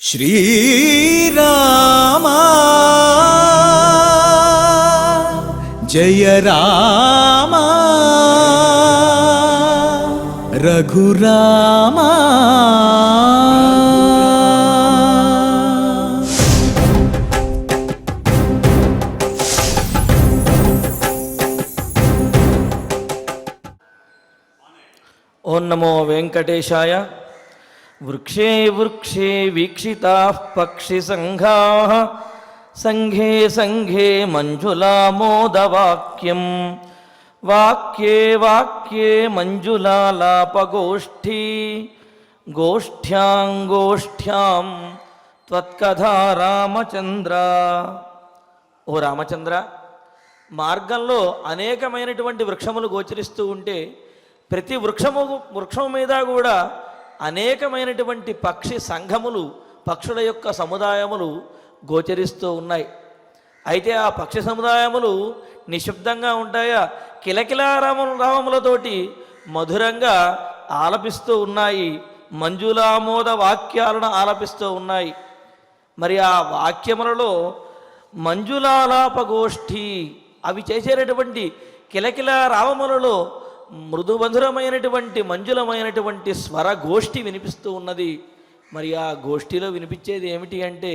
श्रीरामा जय रामा रघुरामा। ओं नमो वेंकटेशाय। वृक्षे वृक्षे वीक्षिताः पक्षिसंघाः संघे संघे मंजुलामोदवाक्यं वाक्ये वाक्ये मंजुलालापगोष्ठी गोष्ठ्यां गोष्ठ्यां त्वत्कथा रामचंद्र। ఓ రామచంద్ర, మార్గంలో అనేకమైనటువంటి వృక్షములు గోచరిస్తూ ఉంటే ప్రతి వృక్షము మీద కూడా అనేకమైనటువంటి పక్షి సంఘములు, పక్షుల యొక్క సముదాయములు గోచరిస్తూ ఉన్నాయి. అయితే ఆ పక్షి సముదాయములు నిశ్శబ్దంగా ఉంటాయా? కిలకిలా రామములతోటి మధురంగా ఆలపిస్తూ ఉన్నాయి, మంజులామోద వాక్యాలను ఆలపిస్తూ ఉన్నాయి. మరి ఆ వాక్యములలో మంజులాలాపగోష్ఠి, అవి చేసేటటువంటి కిలకిలా రామములలో మృదుమధురమైనటువంటి మంజులమైనటువంటి స్వర గోష్ఠి వినిపిస్తూ ఉన్నది. మరి ఆ గోష్ఠిలో వినిపించేది ఏమిటి అంటే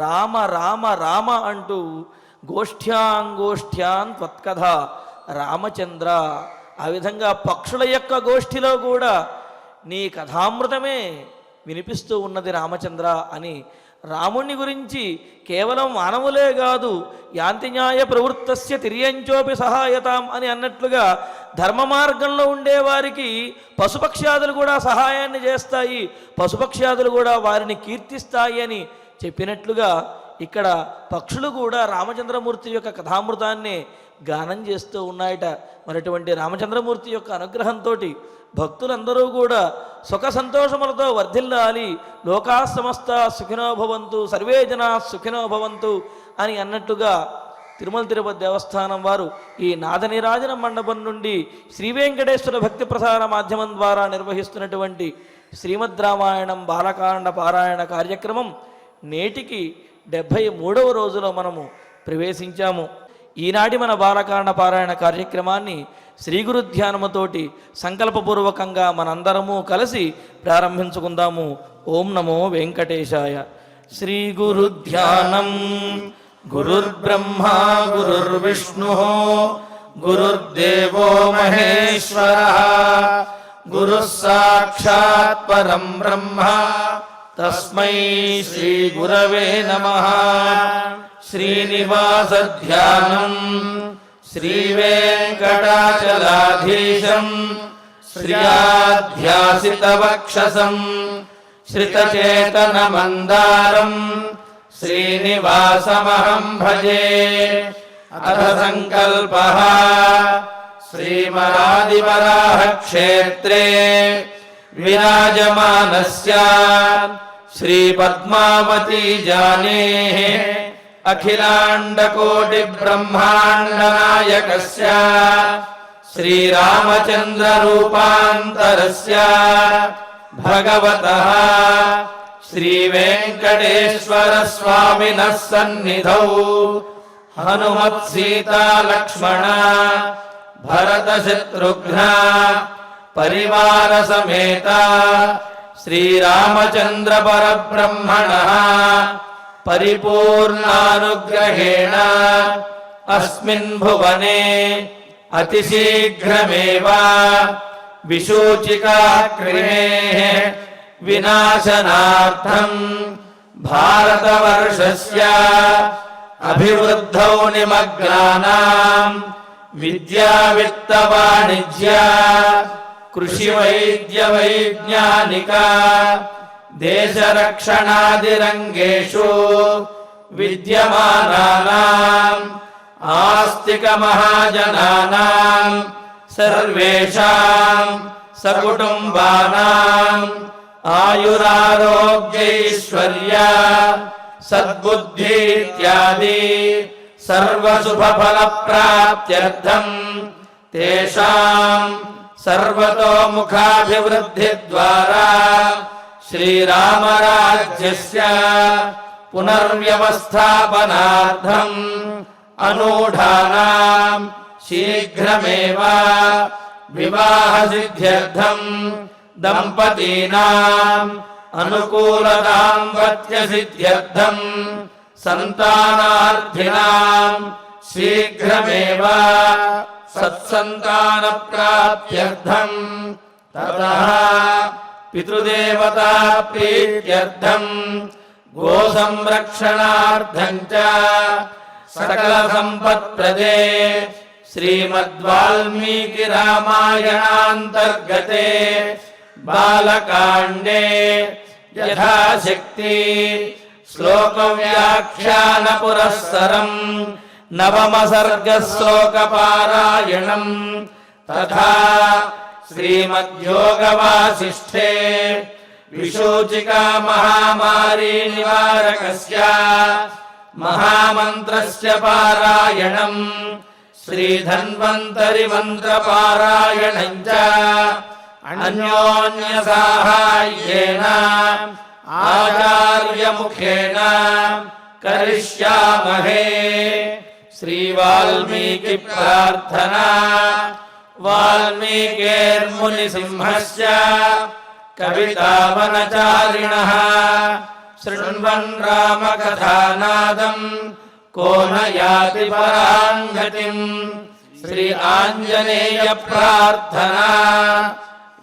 రామ రామ రామ అంటూ గోష్ఠ్యాన్ త్వత్కథ రామచంద్ర. ఆ విధంగా పక్షుల యొక్క గోష్ఠిలో కూడా నీ కథామృతమే వినిపిస్తూ ఉన్నది రామచంద్ర అని రాముణ్ణి గురించి కేవలం మానవులే కాదు, యాంతి న్యాయ ప్రవృత్తస్య తిర్యంచోపి సహాయతాం అని అన్నట్లుగా ధర్మ మార్గంలో ఉండేవారికి పశుపక్ష్యాదులు కూడా సహాయాన్ని చేస్తాయి, పశుపక్ష్యాదులు కూడా వారిని కీర్తిస్తాయి అని చెప్పినట్లుగా ఇక్కడ పక్షులు కూడా రామచంద్రమూర్తి యొక్క కథామృతాన్ని గానం చేస్తూ ఉన్నాయట. మరి అటువంటి రామచంద్రమూర్తి యొక్క అనుగ్రహంతో భక్తులందరూ కూడా సుఖ సంతోషములతో వర్ధిల్లాలి. లోకా సమస్త సుఖినో భవంతు, సర్వే జనా సుఖినో భవంతు అని అన్నట్టుగా తిరుమల తిరుపతి దేవస్థానం వారు ఈ నాదనిరాజన మండపం నుండి శ్రీ వెంకటేశ్వర భక్తి ప్రసార మాధ్యమం ద్వారా నిర్వహిస్తున్నటువంటి శ్రీమద్ రామాయణం బాలకాండ పారాయణ కార్యక్రమం నేటికి 73వ రోజులో మనము ప్రవేశించాము. ఈనాటి మన బాలకాండ పారాయణ కార్యక్రమాన్ని శ్రీ గురు ధ్యానముతోటి సంకల్పపూర్వకంగా మనందరము కలిసి ప్రారంభించుకుందాము. ఓం నమో వెంకటేశాయ. శ్రీ గురు ధ్యానం. గురుర్బ్రహ్మా గురుర్విష్ణుః గురుర్దేవో మహేశ్వరః గురుః సాక్షాత్ పరం బ్రహ్మ తస్మై శ్రీ గురవే నమః. శ్రీనివాస ధ్యానం. శ్రీ వెంకటాచలాధీశం శ్రియాధ్యాసిత వక్షసం శ్రితచేతన మందారం శ్రీనివాసమహం భజే. అథ సంకల్పః. శ్రీమరాదివరాహ క్షేత్రే విరాజమానస్య శ్రీ పద్మావతీ జానేః అఖిలాండకోటి బ్రహ్మాండ నాయకస్య శ్రీరామచంద్ర రూపాంతరస్య భగవతః శ్రీ వెంకటేశ్వర స్వామినః సన్నిధౌ హనుమత్ సీతా లక్ష్మణ భరత శత్రుఘ్న పరివార సమేత శ్రీరామచంద్ర పరబ్రహ్మణః పరిపూర్ణానుగ్రహేణ అస్మిన్ భువనే అతిశీఘ్రమేవ విశూచికా క్రిమేః వినాశనార్థం భారతవర్షస్య అభివృద్ధౌ నిమగ్నానాం విద్యా విత్త వాణిజ్య కృషి వైద్య వైజ్ఞానిక దేశరక్షణాదిరంగేషు విద్యమానానాం ఆస్తిక మహాజనానాం సర్వేషాం సకుటుంబానాం ఆయురారోగ్యైశ్వర్య సద్బుద్ధి ఇత్యాది సర్వశుభఫలప్రాప్త్యర్థం తేషాం సర్వతోముఖాభివృద్ధి ద్వారా శ్రీరామరాజ్యస్య పునర్వ్యవస్థాపనార్థం అనూఢానాం శీఘ్రమేవ వివాహ సిద్ధ్యర్థం దంపతీనాం అనుకూల దాంపత్య సిద్ధ్యర్థం సంతానార్థినాం శీఘ్రమేవ సత్సంతాన ప్రాప్త్యర్థం తతః పితృదేవతా ప్రీత్యర్థం గో సంరక్షణార్థం చ సకల సంపత్ప్రదే శ్రీమద్వాల్మీకి రామాయణాంతర్గతే బాలకాండే యథాశక్తి శ్లోక వ్యాఖ్యాన పురస్సరం నవమ సర్గ శ్లోక పారాయణం తథా శ్రీమద్యోగ వాసిష్ఠే విశోచికా మహామారీ నివారకస్య మహామంత్రస్య పారాయణం శ్రీధన్వంతరి మంత్ర పారాయణం చ అన్యోన్య సాహాయ్యేన ఆచార్య ముఖేన కరిష్యామహే. శ్రీ వాల్మీకి ప్రార్థనా. వాల్మీకిర్ముని సింహస్య కవితావనచారిణః శృణ్వన్ రామకథానాదం కో న యాతి పరాం గతిం. శ్రీ ఆంజనేయ ప్రార్థనా.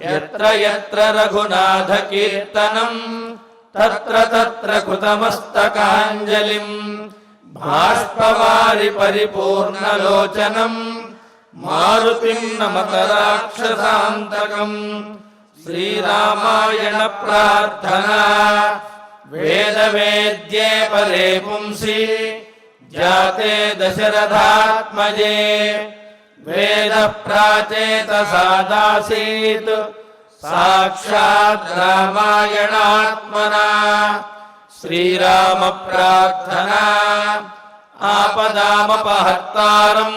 యత్ర యత్ర రఘునాథ కీర్తనం తత్ర తత్ర కృతమస్తకాంజలిం. బాష్పవారి పరిపూర్ణలోచనం మారుతిం నమత రాక్షసాంతకం. శ్రీరామాయణ ప్రార్థనా. వేద వేద్యే పరే పుంసి జాతే దశరథాత్మజే వేద ప్రాచేతసాదాసీత్ సాక్షాత్ రామాయణాత్మనా. శ్రీరామ ప్రార్థనా. ఆపదామపహర్తారం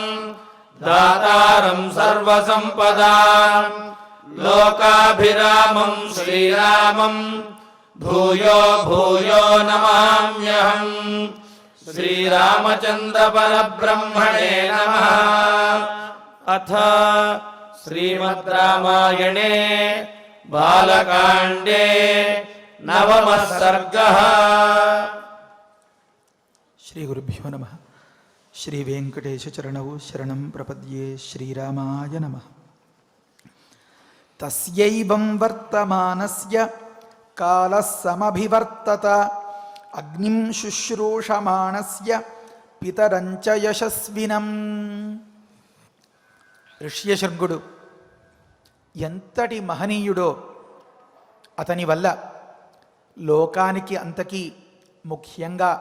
దాతారం సర్వసంపదాం లోకాభిరామం శ్రీరామం భూయో భూయో నమామ్యహం. శ్రీరామచంద్ర పరబ్రహ్మణే నమః. అథ శ్రీమద్ రామాయణే బాలకాండే నవమః సర్గః. శ్రీ గురుభ్యో నమః. శ్రీ వెంకటేశ చరణౌ శరణం ప్రపద్యే. శ్రీరామాయ నమః. తస్యైవం వర్తమానస్య కాలః సమభివర్తత అగ్నిం శుశ్రూషమాణస్య పితరం చ యశస్వినం. ఋష్యశృంగుడు ఎంతటి మహనీయుడో, అతని వల్ల లోకానికి అంతకీ ముఖ్యంగా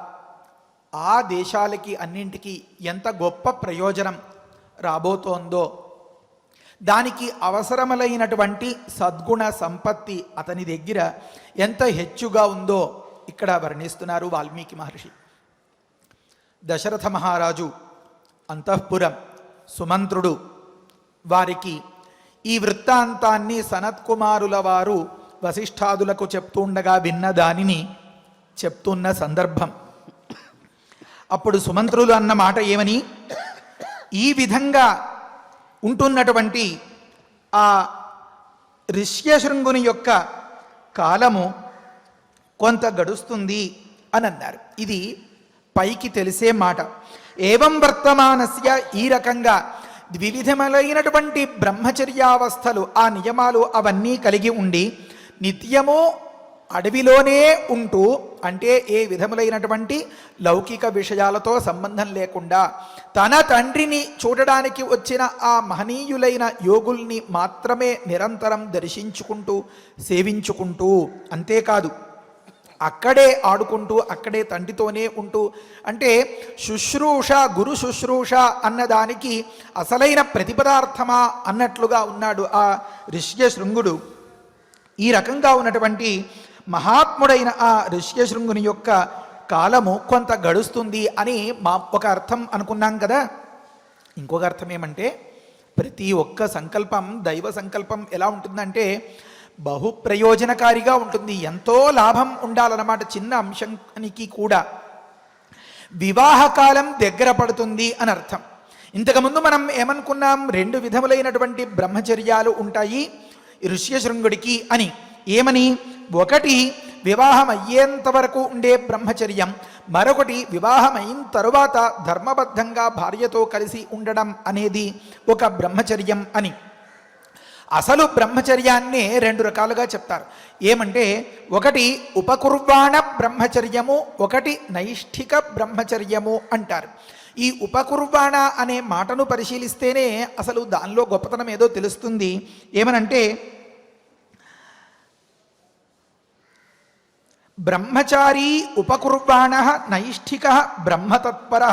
ఆ దేశాలకి అన్నింటికీ ఎంత గొప్ప ప్రయోజనం రాబోతోందో, దానికి అవసరములైనటువంటి సద్గుణ సంపత్తి అతని దగ్గర ఎంత హెచ్చుగా ఉందో ఇక్కడ వర్ణిస్తున్నారు వాల్మీకి మహర్షి. దశరథ మహారాజు అంతఃపురం సుమంత్రుడు వారికి ఈ వృత్తాంతాన్ని సనత్కుమారుల వారు వశిష్ఠాదులకు చెప్తుండగా విన్న దానిని చెప్తున్న సందర్భం. అప్పుడు సుమంత్రులు అన్న మాట ఏమని, ఈ విధంగా ఉంటున్నటువంటి ఆ ఋష్యశృంగుని యొక్క కాలము కొంత గడుస్తుంది అని అన్నారు. ఇది పైకి తెలిసే మాట. ఏవం వర్తమానస్య, ఈ రకంగా ద్వివిధములైనటువంటి బ్రహ్మచర్యావస్థలు, ఆ నియమాలు అవన్నీ కలిగి ఉండి నిత్యము అడవిలోనే ఉంటూ, అంటే ఏ విధములైనటువంటి లౌకిక విషయాలతో సంబంధం లేకుండా తన తండ్రిని చూడడానికి వచ్చిన ఆ మహనీయులైన యోగుల్ని మాత్రమే నిరంతరం దర్శించుకుంటూ సేవించుకుంటూ, అంతేకాదు అక్కడే ఆడుకుంటూ అక్కడే తండ్రితోనే ఉంటూ, అంటే శుశ్రూష గురు శుశ్రూష అన్నదానికి అసలైన ప్రతిపదార్థమా అన్నట్లుగా ఉన్నాడు ఆ ఋష్యశృంగుడు. ఈ రకంగా ఉన్నటువంటి మహాత్ముడైన ఆ ఋష్యశృంగుని యొక్క కాలము కొంత గడుస్తుంది అని ఒక అర్థం అనుకున్నాం కదా. ఇంకొక అర్థం ఏమంటే, ప్రతి ఒక్క సంకల్పం దైవ సంకల్పం ఎలా ఉంటుందంటే, బహు ప్రయోజనకారిగా ఉంటుంది. ఎంతో లాభం ఉండాలన్నమాట చిన్న అంశానికి కూడా. వివాహకాలం దగ్గర పడుతుంది అని అర్థం. ఇంతకుముందు మనం ఏమనుకున్నాం, 2 విధములైనటువంటి బ్రహ్మచర్యాలు ఉంటాయి ఋష్యశృంగుడికి అని. ఏమని? ఒకటి వివాహం అయ్యేంత వరకు ఉండే బ్రహ్మచర్యం, మరొకటి వివాహం అయిన తరువాత ధర్మబద్ధంగా భార్యతో కలిసి ఉండడం అనేది ఒక బ్రహ్మచర్యం అని. అసలు బ్రహ్మచర్యాన్నే 2 రకాలుగా చెప్తారు. ఏమంటే ఒకటి ఉపకుర్వాణ బ్రహ్మచర్యము, ఒకటి నైష్ఠిక బ్రహ్మచర్యము అంటారు. ఈ ఉపకుర్వాణ అనే మాటను పరిశీలిస్తేనే అసలు దానిలో గొప్పతనం ఏదో తెలుస్తుంది. ఏమనంటే బ్రహ్మచారీ ఉపకుర్వాణ నైష్ఠిక బ్రహ్మతత్పర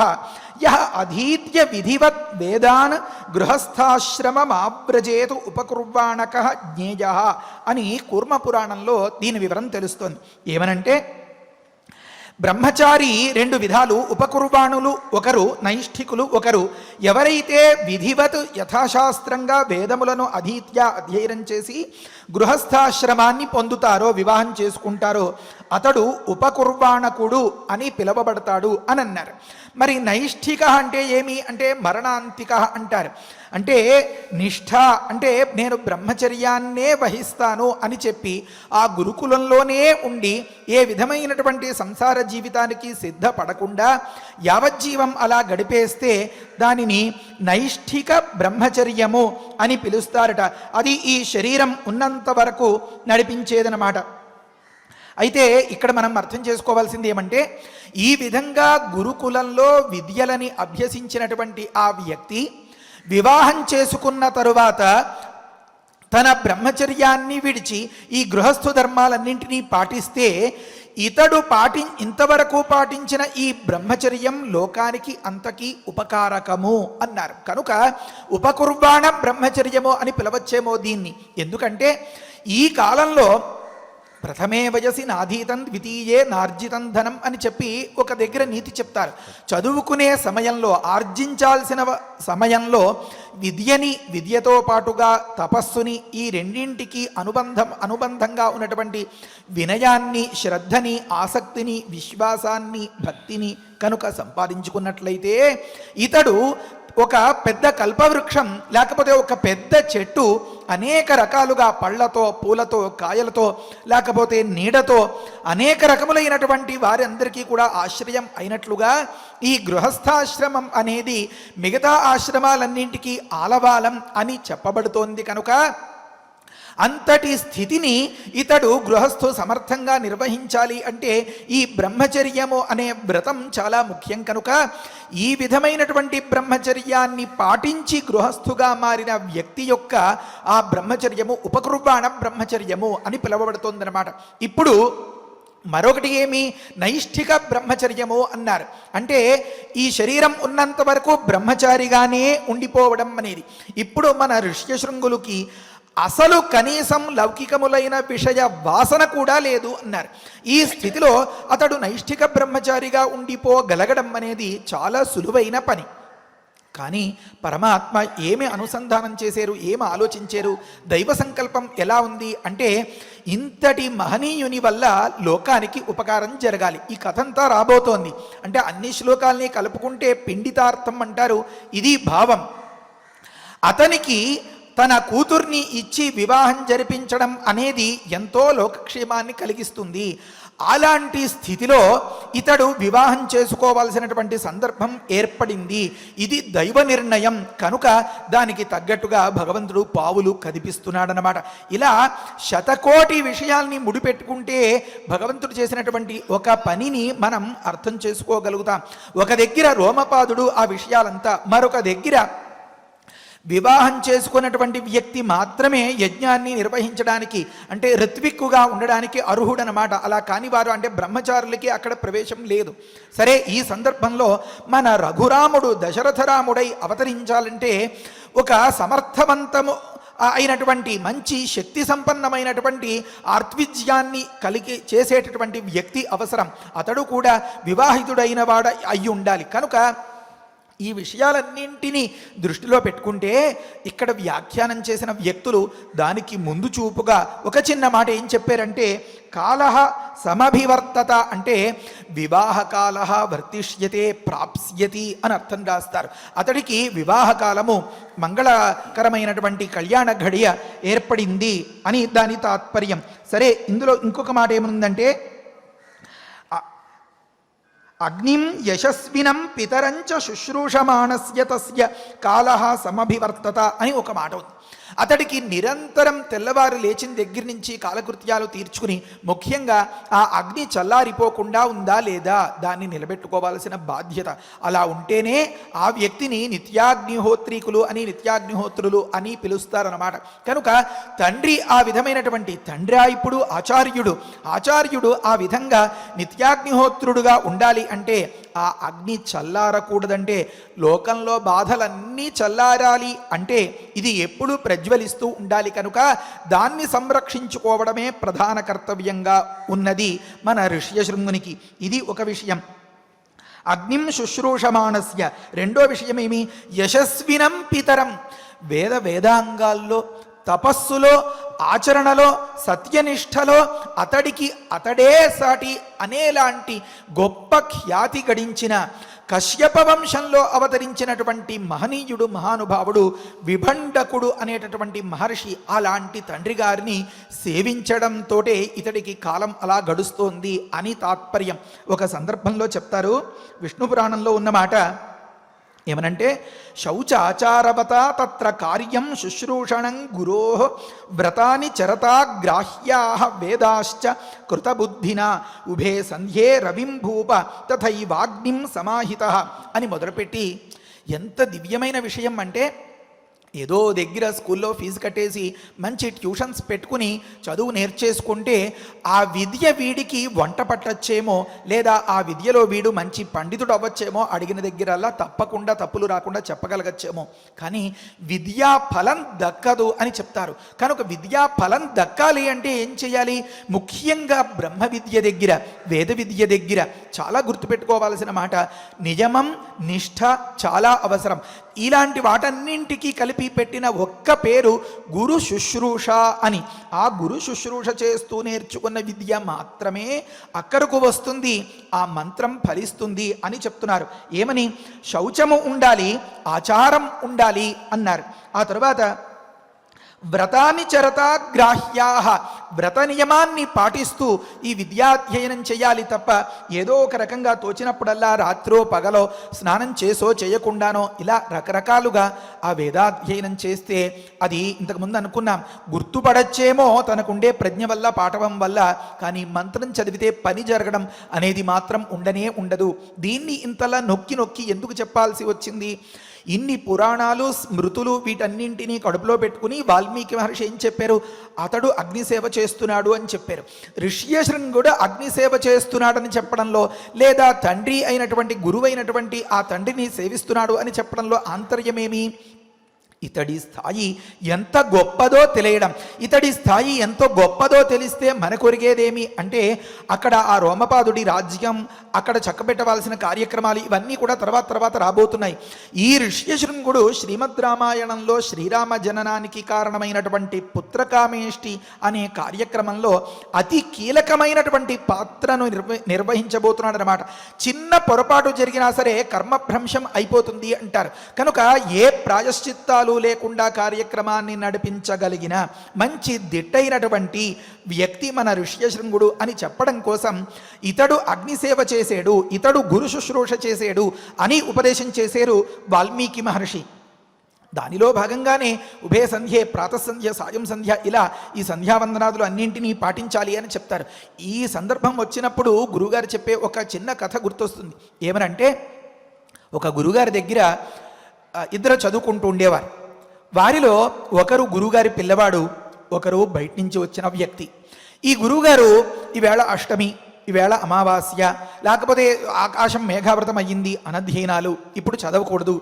యః అధీత్య విధివత్ వేదాన్ గృహస్థాశ్రమమావ్రజేతు ఉపకుర్వాణక జ్ఞేయ అని కూర్మ పురాణంలో దీని వివరం తెలుస్తోంది. ఏమనంటే బ్రహ్మచారి 2 విధాలు, ఉపకుర్వాణులు ఒకరు, నైష్ఠికులు ఒకరు. ఎవరైతే విధివత్ యథాశాస్త్రంగా వేదములను అధ్యయనం చేసి గృహస్థాశ్రమాన్ని పొందుతారో, వివాహం చేసుకుంటారో అతడు ఉపకుర్వాణకుడు అని పిలువబడతాడు అని అన్నారు. మరి నైష్ఠిక అంటే ఏమి అంటే మరణాంతిక అంటారు. అంటే నిష్ఠ అంటే నేను బ్రహ్మచర్యాన్నే వహిస్తాను అని చెప్పి ఆ గురుకులంలోనే ఉండి ఏ విధమైనటువంటి సంసార జీవితానికి సిద్ధపడకుండా యావజ్జీవం అలా గడిపేస్తే దానిని నైష్ఠిక బ్రహ్మచర్యము అని పిలుస్తారట. అది ఈ శరీరం ఉన్నంత వరకు నడిపించేదనమాట. అయితే ఇక్కడ మనం అర్థం చేసుకోవాల్సింది ఏమంటే ఈ విధంగా గురుకులంలో విద్యలని అభ్యసించినటువంటి ఆ వ్యక్తి వివాహం చేసుకున్న తరువాత తన బ్రహ్మచర్యాన్ని విడిచి ఈ గృహస్థు ధర్మాలన్నింటినీ పాటిస్తే ఇతడు ఇంతవరకు పాటించిన ఈ బ్రహ్మచర్యం లోకానికి అంతకీ ఉపకారకము అన్నారు. కనుక ఉపకుర్వాణ బ్రహ్మచర్యము అని పిలవచ్చేమో దీన్ని. ఎందుకంటే ఈ కాలంలో ప్రథమే వయసి నాధీతం ద్వితీయే నార్జితం ధనం అని చెప్పి ఒక దగ్గర నీతి చెప్తారు. చదువుకునే సమయంలో, ఆర్జించాల్సిన సమయంలో విద్యతో పాటుగా తపస్సుని, ఈ రెండింటికి అనుబంధంగా ఉన్నటువంటి వినయాన్ని, శ్రద్ధని, ఆసక్తిని, విశ్వాసాన్ని, భక్తిని కనుక సంపాదించుకున్నట్లయితే ఇతడు ఒక పెద్ద కల్పవృక్షం లేకపోతే ఒక పెద్ద చెట్టు అనేక రకాలుగా పళ్ళతో, పూలతో, కాయలతో లేకపోతే నీడతో అనేక రకములైనటువంటి వారందరికీ కూడా ఆశ్రయం అయినట్లుగా ఈ గృహస్థాశ్రమం అనేది మిగతా ఆశ్రమాలన్నింటికీ ఆలవాలం అని చెప్పబడుతోంది. కనుక అంతటి స్థితిని ఇతడు గృహస్థు సమర్థంగా నిర్వహించాలి అంటే ఈ బ్రహ్మచర్యము అనే వ్రతం చాలా ముఖ్యం. కనుక ఈ విధమైనటువంటి బ్రహ్మచర్యాన్ని పాటించి గృహస్థుగా మారిన వ్యక్తి యొక్క ఆ బ్రహ్మచర్యము ఉపకుర్వాణ బ్రహ్మచర్యము అని పిలువబడుతోందన్నమాట. ఇప్పుడు మరొకటి ఏమి? నైష్ఠిక బ్రహ్మచర్యము అన్నారు. అంటే ఈ శరీరం ఉన్నంత వరకు బ్రహ్మచారిగానే ఉండిపోవడం అనేది. ఇప్పుడు మన ఋష్యశృంగులకి అసలు కనీసం లౌకికములైన విషయ వాసన కూడా లేదు అన్నారు. ఈ స్థితిలో అతడు నైష్ఠిక బ్రహ్మచారిగా ఉండిపోగలగడం అనేది చాలా సులువైన పని. కానీ పరమాత్మ ఏమి అనుసంధానం చేశారు, ఏమి ఆలోచించారు, దైవ సంకల్పం ఎలా ఉంది అంటే ఇంతటి మహనీయుని వల్ల లోకానికి ఉపకారం జరగాలి. ఈ కథంతా రాబోతోంది. అంటే అన్ని శ్లోకాల్ని కలుపుకుంటే పిండితార్థం అంటారు. ఇది భావం. అతనికి తన కూతుర్ని ఇచ్చి వివాహం జరిపించడం అనేది ఎంతో లోకక్షేమాన్ని కలిగిస్తుంది. అలాంటి స్థితిలో ఇతడు వివాహం చేసుకోవాల్సినటువంటి సందర్భం ఏర్పడింది. ఇది దైవ నిర్ణయం కనుక దానికి తగ్గట్టుగా భగవంతుడు పావులు కదిపిస్తున్నాడనమాట. ఇలా శతకోటి విషయాల్ని ముడిపెట్టుకుంటే భగవంతుడు చేసినటువంటి ఒక పనిని మనం అర్థం చేసుకోగలుగుతాం. ఒక దగ్గర రోమపాదుడు ఆ విషయాలంతా, మరొక దగ్గర వివాహం చేసుకున్నటువంటి వ్యక్తి మాత్రమే యజ్ఞాన్ని నిర్వహించడానికి అంటే ఋత్విక్కుగా ఉండడానికి అర్హుడనమాట. అలా కాని వారు అంటే బ్రహ్మచారులకి అక్కడ ప్రవేశం లేదు. సరే, ఈ సందర్భంలో మన రఘురాముడు దశరథరాముడై అవతరించాలంటే ఒక సమర్థవంతము అయినటువంటి మంచి శక్తి సంపన్నమైనటువంటి ఆర్త్విజ్యాన్ని కలిగి చేసేటటువంటి వ్యక్తి అవసరం. అతడు కూడా వివాహితుడైన వాడు అయి ఉండాలి. కనుక ఈ విషయాలన్నింటినీ దృష్టిలో పెట్టుకుంటే ఇక్కడ వ్యాఖ్యానం చేసిన వ్యక్తులు దానికి ముందు చూపుగా ఒక చిన్న మాట ఏం చెప్పారంటే, కాలః సమభివర్తత అంటే వివాహకాలః వర్తిష్యతే ప్రాప్స్యతి అని అర్థం రాస్తారు. అతడికి వివాహకాలము మంగళకరమైనటువంటి కళ్యాణ ఘడియ ఏర్పడింది అని దాని తాత్పర్యం. సరే, ఇందులో ఇంకొక మాట ఏముందంటే, అగ్నిం యశస్వినం పితరంచ శుశ్రూషమాణస్య తస్య కాలః సమభివర్తత అని ఒక మాట ఉంది. అతడికి నిరంతరం తెల్లవారు లేచిన దగ్గర నుంచి కాలకృత్యాలు తీర్చుకుని ముఖ్యంగా ఆ అగ్ని చల్లారిపోకుండా ఉందా లేదా దాన్ని నిలబెట్టుకోవాల్సిన బాధ్యత. అలా ఉంటేనే ఆ వ్యక్తిని నిత్యాగ్నిహోత్రీకులు అని నిత్యాగ్నిహోత్రులు అని పిలుస్తారన్నమాట. కనుక తండ్రి ఆ విధమైనటువంటి తండ్రి ఇప్పుడు ఆచార్యుడు ఆ విధంగా నిత్యాగ్నిహోత్రుడుగా ఉండాలి అంటే ఆ అగ్ని చల్లారకూడదంటే, లోకంలో బాధలన్నీ చల్లారాలి అంటే ఇది ఎప్పుడూ ప్రజ్వలిస్తూ ఉండాలి. కనుక దాన్ని సంరక్షించుకోవడమే ప్రధాన కర్తవ్యంగా ఉన్నది మన ఋష్యశృంగునికి. ఇది ఒక విషయం. అగ్నిం శుశ్రూషమాణస్య రెండో విషయమేమి, యశస్వినం పితరం. వేదాంగాల్లో, తపస్సులో, ఆచరణలో, సత్యనిష్టలో అతడే సాటి అనేలాంటి గొప్ప ఖ్యాతి గడించిన కశ్యప వంశంలో అవతరించినటువంటి మహనీయుడు, మహానుభావుడు విభండకుడు అనేటటువంటి మహర్షి. అలాంటి తండ్రి గారిని సేవించడంతో ఇతడికి కాలం అలా గడుస్తోంది అని తాత్పర్యం. ఒక సందర్భంలో చెప్తారు, విష్ణు పురాణంలో ఉన్నమాట ఏమనంటే, శౌచాచారవత తత్ర కార్యం శుశ్రూషణం గురో వ్రతాని చరతా గ్రాహ్యా వేదాశ్చ కృతబుద్ధినా ఉభే సంధ్యే రవిం భూప తథైవాగ్నిం సమాహిత అని మొదలుపెట్టి ఎంత దివ్యమైన విషయం అంటే, ఏదో దగ్గర స్కూల్లో ఫీజు కట్టేసి మంచి ట్యూషన్స్ పెట్టుకుని చదువు నేర్చేసుకుంటే ఆ విద్య వీడికి వంట పట్టచ్చేమో, లేదా ఆ విద్యలో వీడు మంచి పండితుడు అవ్వచ్చేమో, అడిగిన దగ్గరల్లా తప్పకుండా తప్పులు రాకుండా చెప్పగలగచ్చేమో. కానీ విద్యా ఫలం దక్కదు అని చెప్తారు. కనుక విద్యా ఫలం దక్కాలి అంటే ఏం చేయాలి? ముఖ్యంగా బ్రహ్మ విద్య దగ్గర, వేద విద్య దగ్గర చాలా గుర్తుపెట్టుకోవాల్సిన మాట, నియమం, నిష్ఠ చాలా అవసరం. ఇలాంటి వాటన్నింటికీ కలిపి పెట్టిన ఒక్క పేరు గురు శుశ్రూష అని. ఆ గురు శుశ్రూష చేస్తూ నేర్చుకున్న విద్య మాత్రమే అక్కడకు వస్తుంది, ఆ మంత్రం ఫలిస్తుంది అని చెప్తున్నారు. ఏమని? శౌచము ఉండాలి, ఆచారం ఉండాలి అన్నారు. ఆ తర్వాత వ్రతాన్ని చరతా గ్రాహ్యా, వ్రత నియమాన్ని పాటిస్తూ ఈ విద్యాధ్యయనం చేయాలి తప్ప ఏదో ఒక రకంగా తోచినప్పుడల్లా రాత్రో పగలో స్నానం చేసో చేయకుండానో ఇలా రకరకాలుగా ఆ వేదాధ్యయనం చేస్తే అది ఇంతకుముందు అనుకున్నాం గుర్తుపడచ్చేమో తనకుండే ప్రజ్ఞ వల్ల, పాఠవం వల్ల. కానీ మంత్రం చదివితే పని జరగడం అనేది మాత్రం ఉండనే ఉండదు. దీన్ని ఇంతలా నొక్కి నొక్కి ఎందుకు చెప్పాల్సి వచ్చింది? ఇన్ని పురాణాలు, స్మృతులు వీటన్నింటినీ కడుపులో పెట్టుకుని వాల్మీకి మహర్షి ఏం చెప్పారు? అతడు అగ్నిసేవ చేస్తున్నాడు అని చెప్పారు. ఋష్యశృంగుడు అగ్నిసేవ చేస్తున్నాడని చెప్పడంలో, లేదా తండ్రి అయినటువంటి గురువైనటువంటి ఆ తండ్రిని సేవిస్తున్నాడు అని చెప్పడంలో ఆంతర్యమేమి? ఇతడి స్థాయి ఎంత గొప్పదో తెలియడం. ఇతడి స్థాయి ఎంతో గొప్పదో తెలిస్తే మనకొరిగేదేమి అంటే, అక్కడ ఆ రోమపాదుడి రాజ్యం, అక్కడ చక్కబెట్టవలసిన కార్యక్రమాలు ఇవన్నీ కూడా తర్వాత రాబోతున్నాయి. ఈ ఋష్యశృంగుడు శ్రీమద్ రామాయణంలో శ్రీరామ జననానికి కారణమైనటువంటి పుత్రకామేష్టి అనే కార్యక్రమంలో అతి కీలకమైనటువంటి పాత్రను నిర్వహించబోతున్నాడు అన్నమాట. చిన్న పొరపాటు జరిగినా సరే కర్మభ్రంశం అయిపోతుంది అంటారు. కనుక ఏ ప్రాయశ్చిత్తాలు లేకుండా కార్యక్రమాన్ని నడిపించగలిగిన మంచి దిట్టైనటువంటి వ్యక్తి మన ఋష్యశృంగుడు అని చెప్పడం కోసం ఇతడు అగ్నిసేవ చేసేడు, ఇతడు గురు శుశ్రూష చేసేడు అని ఉపదేశం చేశారు వాల్మీకి మహర్షి. దానిలో భాగంగానే ఉభయ సంధ్యే, ప్రాతసంధ్య, సాయం సంధ్య, ఇలా ఈ సంధ్యావందనాదులు అన్నింటినీ పాటించాలి అని చెప్తారు. ఈ సందర్భం వచ్చినప్పుడు గురువుగారు చెప్పే ఒక చిన్న కథ గుర్తొస్తుంది. ఏమనంటే, ఒక గురుగారి దగ్గర ఇద్దరు చదువుకుంటూ ఉండేవారు. వారిలో ఒకరు గురువుగారి పిల్లవాడు, ఒకరు బయట నుంచి వచ్చిన వ్యక్తి. ఈ గురువుగారు ఈవేళ అష్టమి, ఈవేళ అమావాస్య, లేకపోతే ఆకాశం మేఘావృతం అయ్యింది, అనధ్యయనాలు, ఇప్పుడు చదవకూడదు,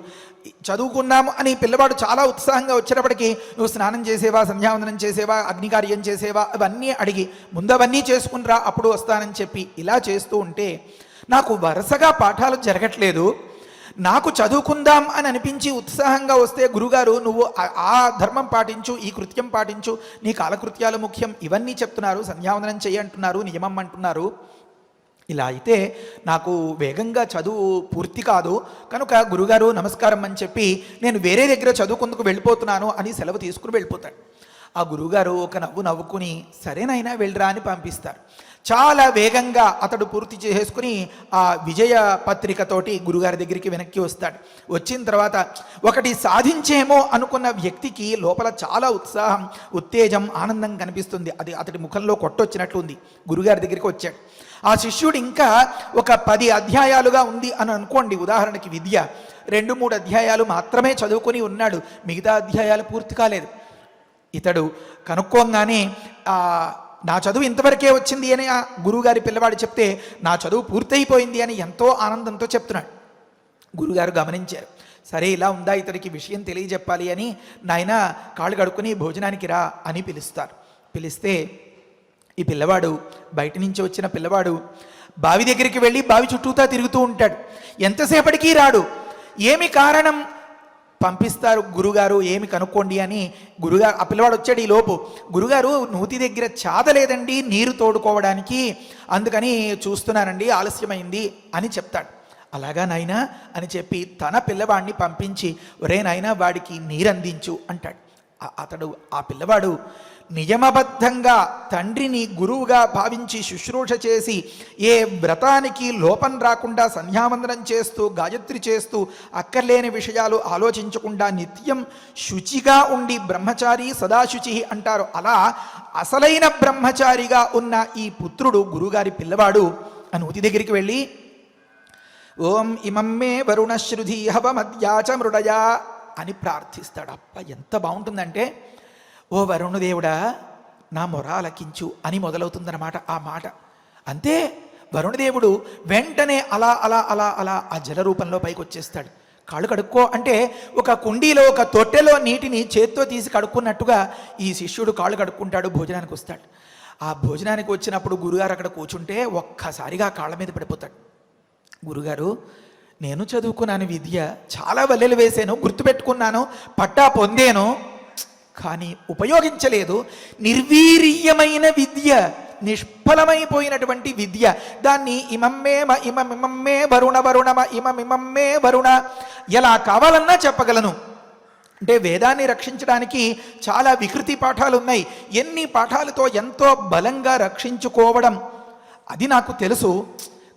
చదువుకున్నాము అని పిల్లవాడు చాలా ఉత్సాహంగా వచ్చేటప్పటికీ నువ్వు స్నానం చేసేవా, సంధ్యావందనం చేసేవా, అగ్నికార్యం చేసేవా, అవన్నీ అడిగి ముందవన్నీ చేసుకునిరా అప్పుడు వస్తానని చెప్పి ఇలా చేస్తూ ఉంటే, నాకు వరుసగా పాఠాలు జరగట్లేదు, నాకు చదువుకుందాం అని అనిపించి ఉత్సాహంగా వస్తే గురుగారు నువ్వు ఆ ధర్మం పాటించు, ఈ కృత్యం పాటించు, నీ కాలకృత్యాలు ముఖ్యం, ఇవన్నీ చెప్తున్నారు, సంధ్యావందనం చేయి అంటున్నారు, నియమం అంటున్నారు. ఇలా అయితే నాకు వేగంగా చదువు పూర్తి కాదు, కనుక గురుగారు నమస్కారం అని చెప్పి నేను వేరే దగ్గర చదువుకుందుకు వెళ్ళిపోతున్నాను అని సెలవు తీసుకుని వెళ్ళిపోతాడు. ఆ గురువుగారు ఒక నవ్వు నవ్వుకుని సరేనైనా వెళ్ళరా అని పంపిస్తారు. చాలా వేగంగా అతడు పూర్తి చేసుకుని ఆ విజయ పత్రికతోటి గురుగారి దగ్గరికి వెనక్కి వస్తాడు. వచ్చిన తర్వాత ఒకటి సాధించేమో అనుకున్న వ్యక్తికి లోపల చాలా ఉత్సాహం, ఉత్తేజం, ఆనందం కనిపిస్తుంది. అది అతడి ముఖంలో కొట్టొచ్చినట్లుంది. గురుగారి దగ్గరికి వచ్చాడు. ఆ శిష్యుడు ఇంకా ఒక 10 అధ్యాయాలుగా ఉంది అని అనుకోండి. ఉదాహరణకి విద్య 2-3 అధ్యాయాలు మాత్రమే చదువుకొని ఉన్నాడు, మిగతా అధ్యాయాలు పూర్తి కాలేదు. ఇతడు కనుక్కోగానే నా చదువు ఇంతవరకే వచ్చింది అని ఆ గురువుగారి పిల్లవాడు చెప్తే నా చదువు పూర్తయిపోయింది అని ఎంతో ఆనందంతో చెప్తున్నాడు. గురుగారు గమనించారు. సరే ఇలా ఉందా, ఇతడికి విషయం తెలియజెప్పాలి అని నాయన కాళ్ళు కడుక్కుని భోజనానికి రా అని పిలుస్తారు. పిలిస్తే ఈ పిల్లవాడు, బయట నుంచి వచ్చిన పిల్లవాడు బావి దగ్గరికి వెళ్ళి బావి చుట్టూతా తిరుగుతూ ఉంటాడు. ఎంతసేపటికి రాడు. ఏమి కారణం? పంపిస్తారు గురుగారు, ఏమి కనుక్కోండి అని. గురుగారు, ఆ పిల్లవాడు వచ్చాడు ఈ లోపు. గురుగారు నూతి దగ్గర చాద లేదండి నీరు తోడుకోవడానికి, అందుకని చూస్తున్నానండి, ఆలస్యమైంది అని చెప్తాడు. అలాగా నాయనా అని చెప్పి తన పిల్లవాడిని పంపించి ఒరే నాయనా వాడికి నీరందించు అంటాడు. అతడు, ఆ పిల్లవాడు నియమబద్ధంగా తండ్రిని గురువుగా భావించి శుశ్రూష చేసి ఏ వ్రతానికి లోపం రాకుండా సంధ్యావందనం చేస్తూ గాయత్రి చేస్తూ అక్కర్లేని విషయాలు ఆలోచించకుండా నిత్యం శుచిగా ఉండి బ్రహ్మచారి సదాశుచి అంటారు. అలా అసలైన బ్రహ్మచారిగా ఉన్న ఈ పుత్రుడు గురుగారి పిల్లవాడు ఆ నూతి దగ్గరికి వెళ్ళి ఓం ఇమం మే వరుణశ్రుధి హవమద్యాచ మృడయా అని ప్రార్థిస్తాడు. అప్ప ఎంత బాగుంటుందంటే, ఓ వరుణుదేవుడా నా మొర ఆలకించు అని మొదలవుతుందన్నమాట ఆ మాట. అంతే, వరుణదేవుడు వెంటనే అలా అలా అలా అలా ఆ జల రూపంలో పైకి వచ్చేస్తాడు. కాళ్ళు కడుక్కో అంటే ఒక కుండీలో, ఒక తొట్టెలో నీటిని చేత్తో తీసి కడుక్కున్నట్టుగా ఈ శిష్యుడు కాళ్ళు కడుక్కుంటాడు, భోజనానికి వస్తాడు. ఆ భోజనానికి వచ్చినప్పుడు గురుగారు అక్కడ కూర్చుంటే ఒక్కసారిగా కాళ్ళ మీద పడిపోతాడు. గురుగారు నేను చదువుకున్నాను విద్య, చాలా వల్లెలు వేసాను, గుర్తుపెట్టుకున్నాను, పట్టా పొందాను, కానీ ఉపయోగించలేదు. నిర్వీర్యమైన విద్య, నిష్ఫలమైపోయినటువంటి విద్య, దాన్ని ఇమమ్మే వరుణ వరుణమ ఇమమిమమ్మే వరుణ ఎలా కావాలన్నా చెప్పగలను. అంటే వేదాన్ని రక్షించడానికి చాలా వికృతి పాఠాలు ఉన్నాయి. ఎన్ని పాఠాలతో ఎంతో బలంగా రక్షించుకోవడం అది నాకు తెలుసు,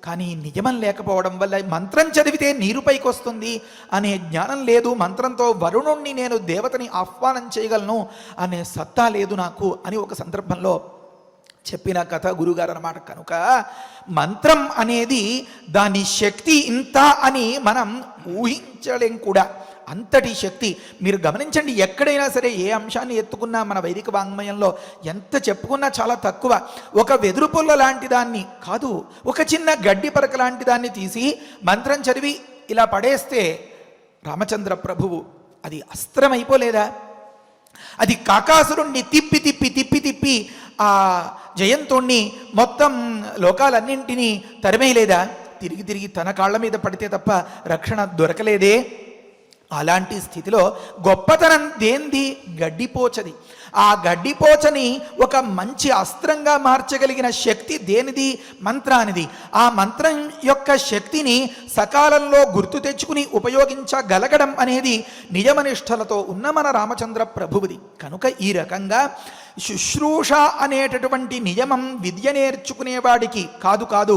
కానీ నియమం లేకపోవడం వల్ల మంత్రం చదివితే నీరు పైకి వస్తుంది అనే జ్ఞానం లేదు, మంత్రంతో వరుణుణ్ణి నేను దేవతని ఆహ్వానం చేయగలను అనే సత్తా లేదు నాకు అని ఒక సందర్భంలో చెప్పిన కథ గురుగారు అన్నమాట. కనుక మంత్రం అనేది దాని శక్తి ఇంత అని మనం ఊహించలేం కూడా. అంతటి శక్తి మీరు గమనించండి. ఎక్కడైనా సరే ఏ అంశాన్ని ఎత్తుకున్నా మన వైదిక వాంగ్మయంలో ఎంత చెప్పుకున్నా చాలా తక్కువ. ఒక వెదురు పుల్ల లాంటి దాన్ని కాదు, ఒక చిన్న గడ్డి పరక లాంటి దాన్ని తీసి మంత్రం చదివి ఇలా పడేస్తే రామచంద్ర ప్రభువు అది అస్త్రం అయిపోలేదా? అది కాకాసురుణ్ణి తిప్పి తిప్పి తిప్పి తిప్పి ఆ జయంతుణ్ణి మొత్తం లోకాలన్నింటినీ తరిమేయలేదా? తిరిగి తిరిగి తన కాళ్ళ మీద పడితే తప్ప రక్షణ దొరకలేదే. అలాంటి స్థితిలో గొప్పతనం దేంది? గడ్డిపోచది. ఆ గడ్డిపోచని ఒక మంచి అస్త్రంగా మార్చగలిగిన శక్తి దేనిది? మంత్రానిది. ఆ మంత్రం యొక్క శక్తిని సకాలంలో గుర్తు తెచ్చుకుని ఉపయోగించగలగడం అనేది నియమనిష్టలతో ఉన్న మన రామచంద్ర ప్రభువుది. కనుక ఈ రకంగా శుశ్రూష అనేటటువంటి నియమం విద్య నేర్చుకునేవాడికి కాదు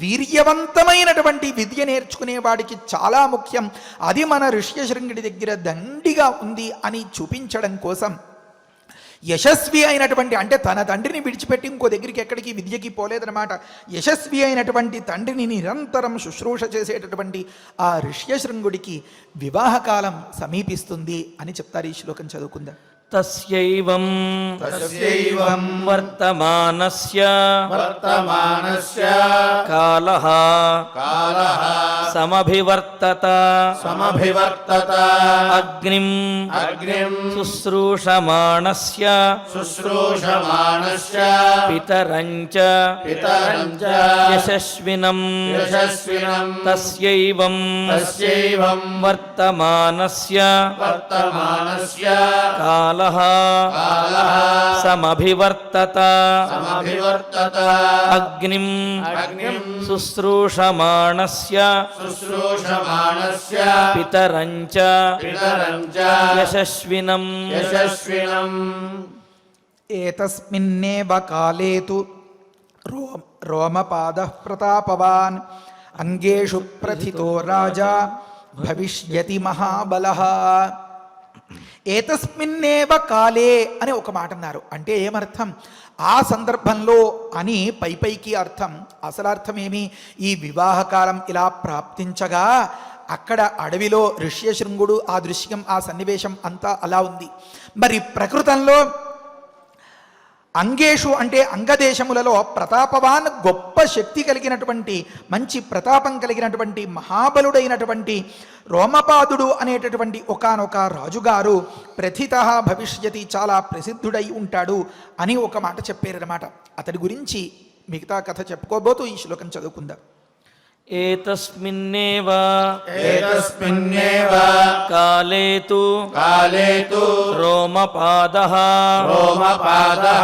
వీర్యవంతమైనటువంటి విద్య నేర్చుకునేవాడికి చాలా ముఖ్యం. అది మన ఋష్యశృంగుడి దగ్గర దండిగా ఉంది అని చూపించడం కోసం యశస్వి అయినటువంటి, అంటే తన తండ్రిని విడిచిపెట్టి ఇంకో దగ్గరికి ఎక్కడికి విద్యకి పోలేదన్నమాట. యశస్వి అయినటువంటి తండ్రిని నిరంతరం శుశ్రూష చేసేటటువంటి ఆ ఋష్యశృంగుడికి వివాహకాలం సమీపిస్తుంది అని చెప్తారు. ఈ శ్లోకం చదువుకుందాం. తస్యైవం వర్తమానస్య కాలః సమభివర్తత సమభివర్తత అగ్నిం అగ్నిం శుశ్రూషమాణస్య శుశ్రూషమాణస్య పితరంచ పితరంచ యశస్వినం యశస్వినం తస్యైవం తస్యైవం వర్తమానస్య వర్తమానస్య కాలః కాలః సమభివర్తత సమభివర్తత అగ్నిం అగ్నిం శుశ్రూషమాణస్య శుశ్రూషమాణస్య పితరంచ పితరంచ యశస్వినం యశస్వినం ఏతస్మిన్నేవ కాలే తు రోమపాదః ప్రతాపవాన్ అంగేషు ప్రథితో రాజా భవిష్యతి మహాబలః. ఏతస్మిన్నేవ కాలే అని ఒక మాట అన్నారు. అంటే ఏమర్థం? ఆ సందర్భంలో అని పైకి అర్థం. అసలు అర్థం ఏమి? ఈ వివాహకాలం ఇలా ప్రాప్తించగా అక్కడ అడవిలో ఋష్యశృంగుడు, ఆ దృశ్యం, ఆ సన్నివేశం అంతా అలా ఉంది. మరి ప్రకృతంలో అంగేషు అంటే అంగదేశములలో ప్రతాపవాన్ గొప్ప శక్తి కలిగినటువంటి, మంచి ప్రతాపం కలిగినటువంటి, మహాబలుడైనటువంటి రోమపాదుడు అనేటటువంటి ఒకానొక రాజుగారు ప్రథిత భవిష్యతి చాలా ప్రసిద్ధుడై ఉంటాడు అని ఒక మాట చెప్పారన్నమాట. అతడి గురించి మిగతా కథ చెప్పుకోబోతూ ఈ శ్లోకం చదువుకుందాం. ఏతస్మిన్నేవ ఏతస్మిన్నేవ కాలే తు రోమపాదః రోమపాదః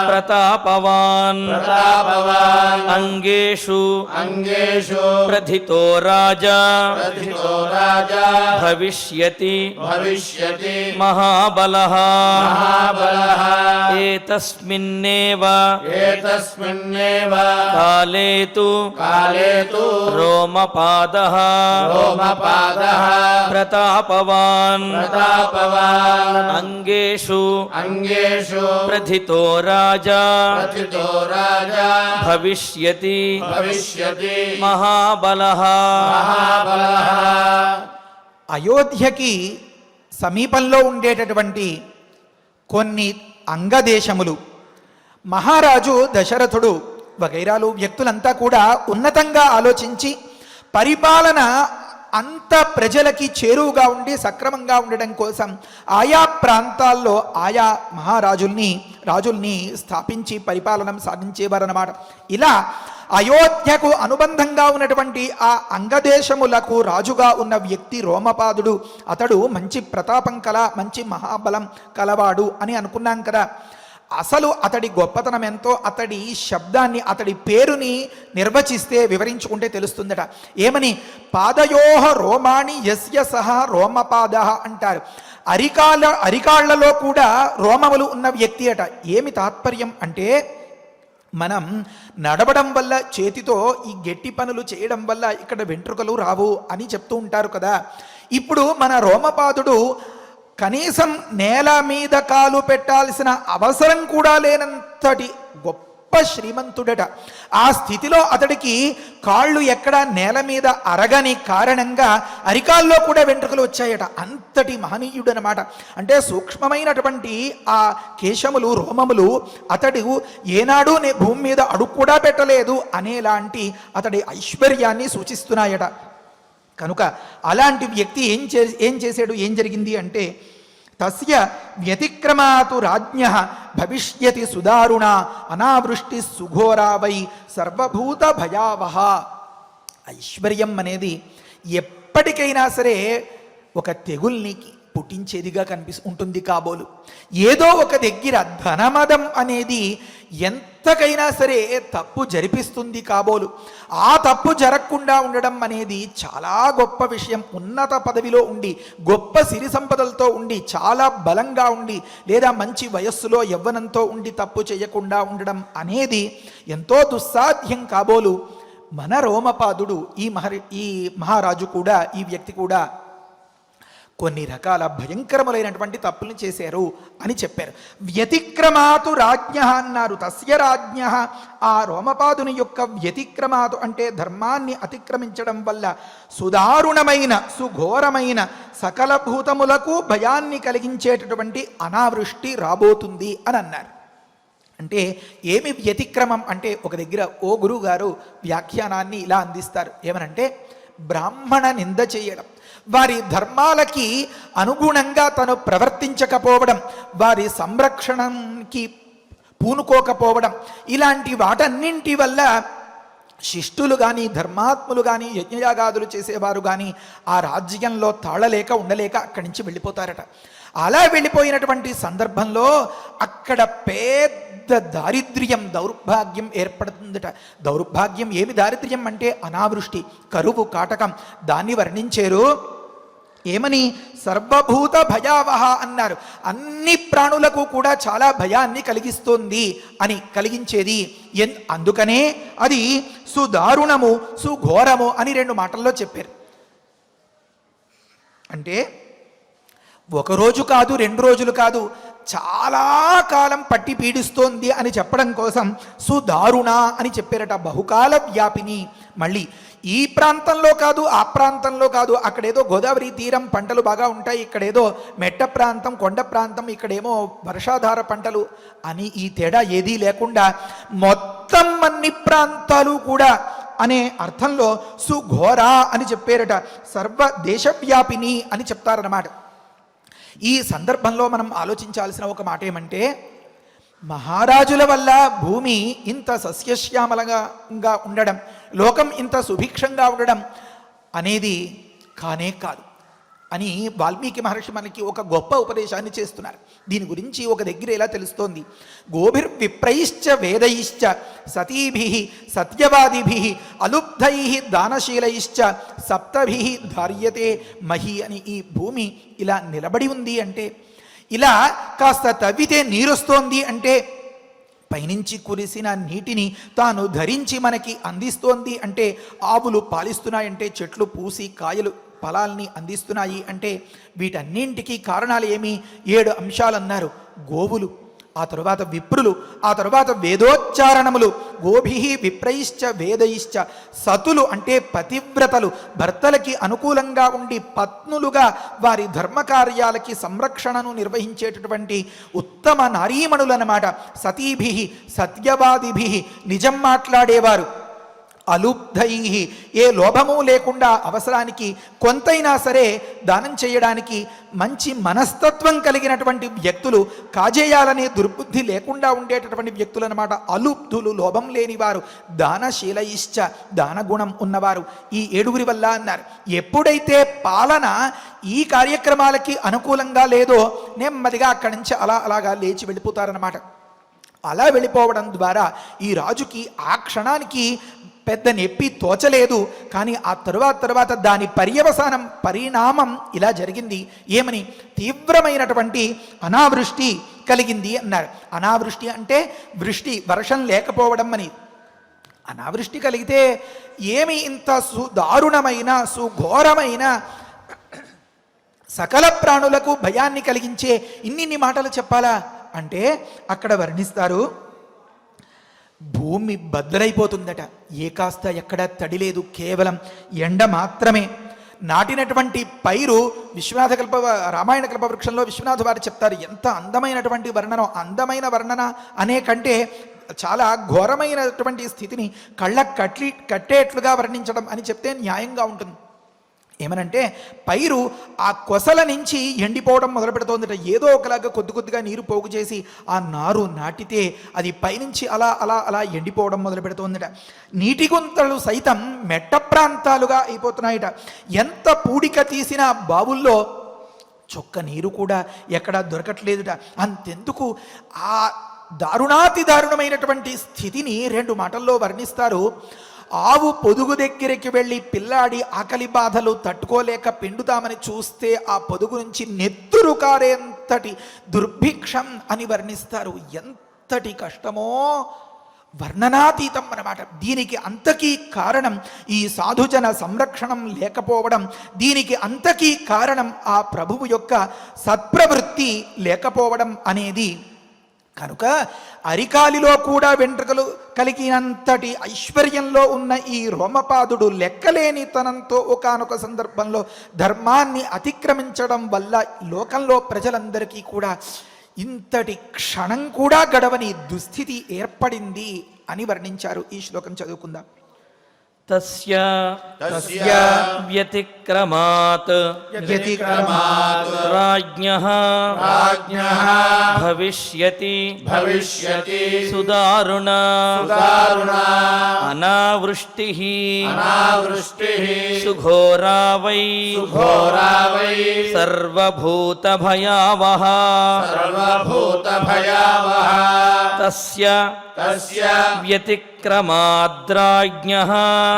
ప్రతాపవాన్ ప్రతాపవాన్ అంగేషు అంగేషు ప్రథితో రాజా ప్రథితో రాజా భవిష్యతి భవిష్యతి మహాబలః. మహాబలః. ఏతస్మిన్నేవ ఏతస్మిన్నేవ కాలే తు రోమపాదః రోమపాదః ప్రతాపవాన్ ప్రతాపవాన్ అంగేషు అంగేషు ప్రథితో రాజా ప్రథితో రాజా భవిష్యతి భవిష్యతి మహాబలః. మహాబలః. అయోధ్యకి సమీపంలో ఉండేటటువంటి కొన్ని అంగదేశములు మహారాజు దశరథుడు వగైరాలు వ్యక్తులంతా కూడా ఉన్నతంగా ఆలోచించి పరిపాలన అంత ప్రజలకి చేరువుగా ఉండి సక్రమంగా ఉండడం కోసం ఆయా ప్రాంతాల్లో ఆయా రాజుల్ని స్థాపించి పరిపాలన సాగించేవారన్నమాట. ఇలా అయోధ్యకు అనుబంధంగా ఉన్నటువంటి ఆ అంగదేశములకు రాజుగా ఉన్న వ్యక్తి రోమపాదుడు. అతడు మంచి ప్రతాపం కల, మంచి మహాబలం కలవాడు అని అనుకున్నాం కదా. అసలు అతడి గొప్పతనం ఎంతో అతడి శబ్దాన్ని, అతడి పేరుని నిర్వచిస్తే, వివరించుకుంటే తెలుస్తుందట. ఏమని? పాదయోహ రోమాణి యస్య సహ రోమపాదః అంటారు. అరికాళ్లలో కూడా రోమములు ఉన్న వ్యక్తి అట. ఏమి తాత్పర్యం అంటే, మనం నడవడం వల్ల, చేతితో ఈ గట్టి పనులు చేయడం వల్ల ఇక్కడ వెంట్రుకలు రావు అని చెప్తూ ఉంటారు కదా. ఇప్పుడు మన రోమపాదుడు కనీసం నేల మీద కాలు పెట్టాల్సిన అవసరం కూడా లేనంతటి గొప్ప శ్రీమంతుడట. ఆ స్థితిలో అతడికి కాళ్ళు ఎక్కడ నేల మీద అరగని కారణంగా అరికాల్లో కూడా వెంట్రుకలు వచ్చాయట. అంతటి మహనీయుడనమాట. అంటే సూక్ష్మమైనటువంటి ఆ కేశములు, రోమములు అతడు ఏనాడు భూమి మీద అడుగు కూడా పెట్టలేదు అనేలాంటి అతడి ఐశ్వర్యాన్ని సూచిస్తున్నాయట. కనుక అలాంటి వ్యక్తి ఏం చేశాడు? ఏం జరిగింది అంటే, తస్య వ్యతిక్రమాతు రాజ్ఞః భవిష్యతి సుదారుణ అనావృష్టి సుఘోరా వై సర్వభూత భయావహ. ఐశ్వర్యం అనేది ఎప్పటికైనా సరే ఒక తెగుల్ని పుట్టించేదిగా ఉంటుంది కాబోలు. ఏదో ఒక దగ్గర ధనమదం అనేది ఎంతకైనా సరే తప్పు జరిపిస్తుంది కాబోలు. ఆ తప్పు జరగకుండా ఉండడం అనేది చాలా గొప్ప విషయం. ఉన్నత పదవిలో ఉండి, గొప్ప సిరి సంపదలతో ఉండి, చాలా బలంగా ఉండి, లేదా మంచి వయస్సులో యవ్వనంతో ఉండి తప్పు చేయకుండా ఉండడం అనేది ఎంతో దుస్సాధ్యం కాబోలు. మన రోమపాదుడు, ఈ మహారాజు కూడా, ఈ వ్యక్తి కూడా కొన్ని రకాల భయంకరములైనటువంటి తప్పులను చేశారు అని చెప్పారు. వ్యతిక్రమాతు రాజ్ఞ అన్నారు. తస్య రాజ్ఞ, ఆ రోమపాదుని యొక్క వ్యతిక్రమాతు అంటే ధర్మాన్ని అతిక్రమించడం వల్ల సుదారుణమైన, సుఘోరమైన, సకల భూతములకు భయాన్ని కలిగించేటటువంటి అనావృష్టి రాబోతుంది అని అన్నారు. అంటే ఏమి వ్యతిక్రమం అంటే, ఒక దగ్గర ఓ గురువు గారు వ్యాఖ్యానాన్ని ఇలా అందిస్తారు. ఏమనంటే, బ్రాహ్మణ నింద చేయడం, వారి ధర్మాలకి అనుగుణంగా తను ప్రవర్తించకపోవడం, వారి సంరక్షణకి పూనుకోకపోవడం, ఇలాంటి వాటన్నింటి వల్ల శిష్టులు కానీ ధర్మాత్ములు కానీ యజ్ఞయాగాదులు చేసేవారు కానీ ఆ రాజ్యంలో తాళలేక ఉండలేక అక్కడి నుంచి వెళ్ళిపోతారట. అలా వెళ్ళిపోయినటువంటి సందర్భంలో అక్కడ పెద్ద దారిద్ర్యం, దౌర్భాగ్యం ఏర్పడుతుందట. దౌర్భాగ్యం ఏమి దారిద్ర్యం అంటే అనావృష్టి, కరువు, కాటకం. దాన్ని వర్ణించారు ఏమని? సర్వభూత భయావహ అన్నారు. అన్ని ప్రాణులకు కూడా చాలా భయాన్ని కలిగిస్తోంది అని, కలిగించేది. అందుకనే అది సుదారుణము, సుఘోరము అని 2 మాటల్లో చెప్పారు. అంటే ఒకరోజు కాదు, 2 రోజులు కాదు, చాలా కాలం పట్టి పీడిస్తోంది అని చెప్పడం కోసం సుదారుణ అని చెప్పారట. బహుకాల వ్యాపిని. మళ్ళీ ఈ ప్రాంతంలో కాదు, ఆ ప్రాంతంలో కాదు, అక్కడేదో గోదావరి తీరం పంటలు బాగా ఉంటాయి, ఇక్కడేదో మెట్ట ప్రాంతం, కొండ ప్రాంతం, ఇక్కడేమో వర్షాధార పంటలు అని ఈ తేడా ఏదీ లేకుండా మొత్తం అన్ని ప్రాంతాలు కూడా అనే అర్థంలో సుఘోర అని చెప్పారట. సర్వ దేశవ్యాపిని అని చెప్తారన్నమాట. ఈ సందర్భంలో మనం ఆలోచించాల్సిన ఒక మాట ఏమంటే, మహారాజుల వల్ల భూమి ఇంత సస్యశ్యామలంగా ఉండడం, లోకం ఇంత సుభిక్షంగా ఉండడం అనేది కానే కాదు అని వాల్మీకి మహర్షి మనకి ఒక గొప్ప ఉపదేశాన్ని చేస్తున్నారు. దీని గురించి ఒక దగ్గర ఎలా తెలుస్తోంది? గోభిర్విప్రైశ్చ వేదైశ్చ సతీభి సత్యవాదిభి అలుబ్ధై దానశీలైశ్చ సప్తభి ధార్యతే మహి అని ఈ భూమి ఇలా నిలబడి ఉంది అంటే, ఇలా కాస్త తవ్వితే నీరొస్తోంది అంటే, పైనుంచి కురిసిన నీటిని తాను ధరించి మనకి అందిస్తోంది అంటే, ఆవులు పాలిస్తున్నాయంటే, చెట్లు పూసి కాయలు ఫలాల్ని అందిస్తున్నాయి అంటే, వీటన్నింటికీ కారణాలు ఏమి? 7 అంశాలు అన్నారు. గోవులు, ఆ తరువాత విప్రులు, ఆ తరువాత వేదోచ్చారణములు, గోభి విప్రైశ్చ వేదైశ్చ, సతులు అంటే పతివ్రతలు, భర్తలకి అనుకూలంగా ఉండి పత్నులుగా వారి ధర్మకార్యాలకి సంరక్షణను నిర్వహించేటటువంటి ఉత్తమ నారీమణులన్నమాట. సతీభి సత్యవాదిభి, నిజం మాట్లాడేవారు. అలుబ్ధై, ఏ లోభము లేకుండా అవసరానికి కొంతైనా సరే దానం చేయడానికి మంచి మనస్తత్వం కలిగినటువంటి వ్యక్తులు, కాజేయాలనే దుర్బుద్ధి లేకుండా ఉండేటటువంటి వ్యక్తులు అన్నమాట అలుబ్ధులు, లోభం లేనివారు. దానశీలయిశ్చ, దానగుణం ఉన్నవారు. ఈ 7 వల్ల అన్నారు. ఎప్పుడైతే పాలన ఈ కార్యక్రమాలకి అనుకూలంగా లేదో నెమ్మదిగా అక్కడి నుంచి అలాగా లేచి వెళ్ళిపోతారన్నమాట. అలా వెళ్ళిపోవడం ద్వారా ఈ రాజుకి ఆ క్షణానికి పెద్ద నొప్పి తోచలేదు. కానీ ఆ తరువాత దాని పరిణామం ఇలా జరిగింది. ఏమని? తీవ్రమైనటువంటి అనావృష్టి కలిగింది అన్నారు. అనావృష్టి అంటే వృష్టి, వర్షం లేకపోవడం అని. అనావృష్టి కలిగితే ఏమి ఇంత సుదారుణమైన, సుఘోరమైన, సకల ప్రాణులకు భయాన్ని కలిగించే ఇన్ని మాటలు చెప్పాలా అంటే, అక్కడ వర్ణిస్తారు, భూమి బద్దలైపోతుందట. ఏ కాస్త ఎక్కడ తడి లేదు, కేవలం ఎండ మాత్రమే. నాటినటువంటి పైరు రామాయణ కల్పవృక్షంలో విశ్వనాథ వారు చెప్తారు, ఎంత అందమైనటువంటి వర్ణన. అందమైన వర్ణన అనే కంటే చాలా ఘోరమైనటువంటి స్థితిని కట్టేట్లుగా వర్ణించడం అని చెప్తే న్యాయంగా ఉంటుంది. ఏమనంటే, పైరు ఆ కొసల నుంచి ఎండిపోవడం మొదలు పెడుతోందట. ఏదో ఒకలాగా కొద్దిగా నీరు పోగు చేసి ఆ నారు నాటితే అది పైనుంచి అలా ఎండిపోవడం మొదలు పెడుతోందట. నీటి గుంతలు సైతం మెట్ట ప్రాంతాలుగా అయిపోతున్నాయట. ఎంత పూడిక తీసిన బావుల్లో చొక్క నీరు కూడా ఎక్కడా దొరకట్లేదుట. అంతెందుకు ఆ దారుణాతి దారుణమైనటువంటి స్థితిని 2 మాటల్లో వర్ణిస్తారు. ఆవు పొదుగు దగ్గరికి వెళ్ళి పిల్లాడి ఆకలి బాధలు తట్టుకోలేక పిండుతామని చూస్తే ఆ పొదుగు నుంచి నెత్తురు కారేంతటి దుర్భిక్షం అని వర్ణిస్తారు. ఎంతటి కష్టమో వర్ణనాతీతం అన్నమాట. దీనికి అంతకీ కారణం ఈ సాధుజన సంరక్షణం లేకపోవడం. దీనికి అంతకీ కారణం ఆ ప్రభువు యొక్క సత్ప్రవృత్తి లేకపోవడం అనేది. కనుక అరికాలిలో కూడా వెంట్రుకలు కలిగినంతటి ఐశ్వర్యంలో ఉన్న ఈ రోమపాదుడు లెక్కలేని తనంతో ఒకానొక సందర్భంలో ధర్మాన్ని అతిక్రమించడం వల్ల లోకంలో ప్రజలందరికీ కూడా ఇంతటి క్షణం కూడా గడవని దుస్థితి ఏర్పడింది అని వర్ణించారు. ఈ శ్లోకం చదువుకుందాం. తస్య తస్య వ్యతిక్రమాత్ వ్యతిక్రమాత్ రాజ్ఞః రాజ్ఞః భవిష్యతి భవిష్యతి సుదారుణ సుదారుణా అనావృష్టిః అనావృష్టిః సుఘోరా వై సుఘోరా వై సర్వభూత భయావహ సర్వభూత భయావహ తస్య తస్య వ్యతిక్రమాద్రాజ్ఞః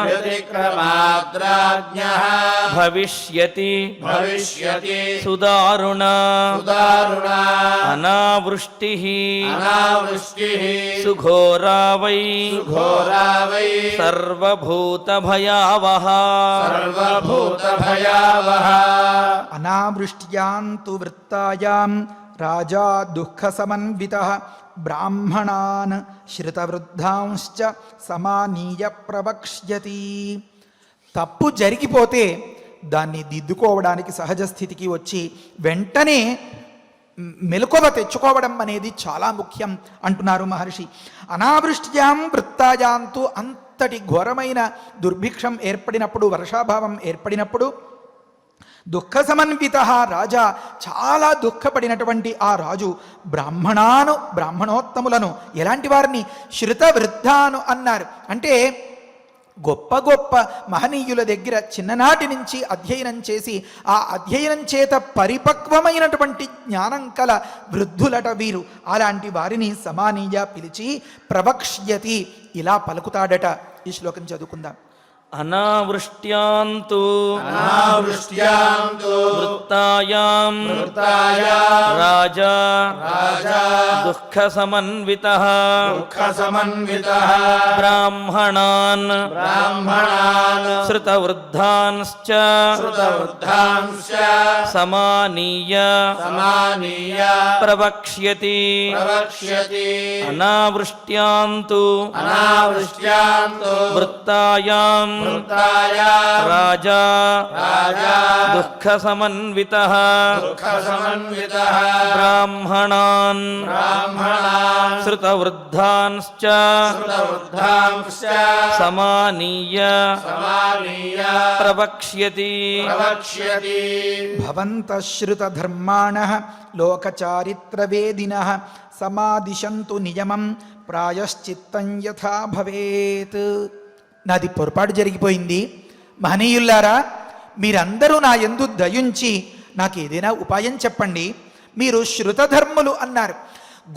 వ్యతిక్రమాద్రాజ్ఞః భవిష్యతి భవిష్యతి సుదారుణ సుదారుణా అనావృష్టిః అనావృష్టిః సుఘోరా వై సుఘోరా వై సర్వభూత భయావహ సర్వభూత భయావహ అనావృష్ట్యాం తు వృత్తాయాం రాజా దుఃఖ సమన్వితః బ్రాహ్మణాన్ శ్రుతవృద్ధాంశ్చ సమానీయ ప్రవక్ష్యతి. తప్పు జరిగిపోతే దాన్ని దిద్దుకోవడానికి సహజ స్థితికి వచ్చి వెంటనే మెలకువ తెచ్చుకోవడం అనేది చాలా ముఖ్యం అంటున్నారు మహర్షి. అనావృష్ట్యాం వృత్తాయాంతు, అంతటి ఘోరమైన దుర్భిక్షం ఏర్పడినప్పుడు, వర్షాభావం ఏర్పడినప్పుడు దుఃఖ సమన్విత రాజా, చాలా దుఃఖపడినటువంటి ఆ రాజు బ్రాహ్మణోత్తములను, ఎలాంటి వారిని, శృత వృద్ధాను అన్నారు. అంటే గొప్ప గొప్ప మహనీయుల దగ్గర చిన్ననాటి నుంచి అధ్యయనం చేసి ఆ అధ్యయనం చేత పరిపక్వమైనటువంటి జ్ఞానం కల వృద్ధులట వీరు. అలాంటి వారిని సమానీయ పిలిచి ప్రవక్ష్యతి ఇలా పలుకుతాడట. ఈ శ్లోకం చదువుకుందాం. అనావృష్ట్యాంతు అనావృష్ట్యాంతు వృత్తాయాం రాజా దుఃఖ సమన్వితః సమన్వితః బ్రాహ్మణాన్ శ్రుతవృద్ధాంశ్చ శ్రుతవృద్ధాంశ్చ సమానీయ ప్రవక్ష్యతి. అనావృష్ట్యాంతు వృత్తాయాం రాజా దుఃఖ సమన్వితః బ్రాహ్మణాన్ శ్రుతవృద్ధాంశ్చ సమానీయ ప్రవక్ష్యతి. భవంతః శ్రుతధర్మాణః లోకచారిత్రవేదినః సమాదిశంతు నియమం ప్రాయశ్చిత్తం యథా భవేత్. నాది పొరపాటు జరిగిపోయింది, మహనీయుల్లారా మీరందరూ నా యందు దయుంచి నాకు ఏదైనా ఉపాయం చెప్పండి. మీరు శృతధర్ములు అన్నారు.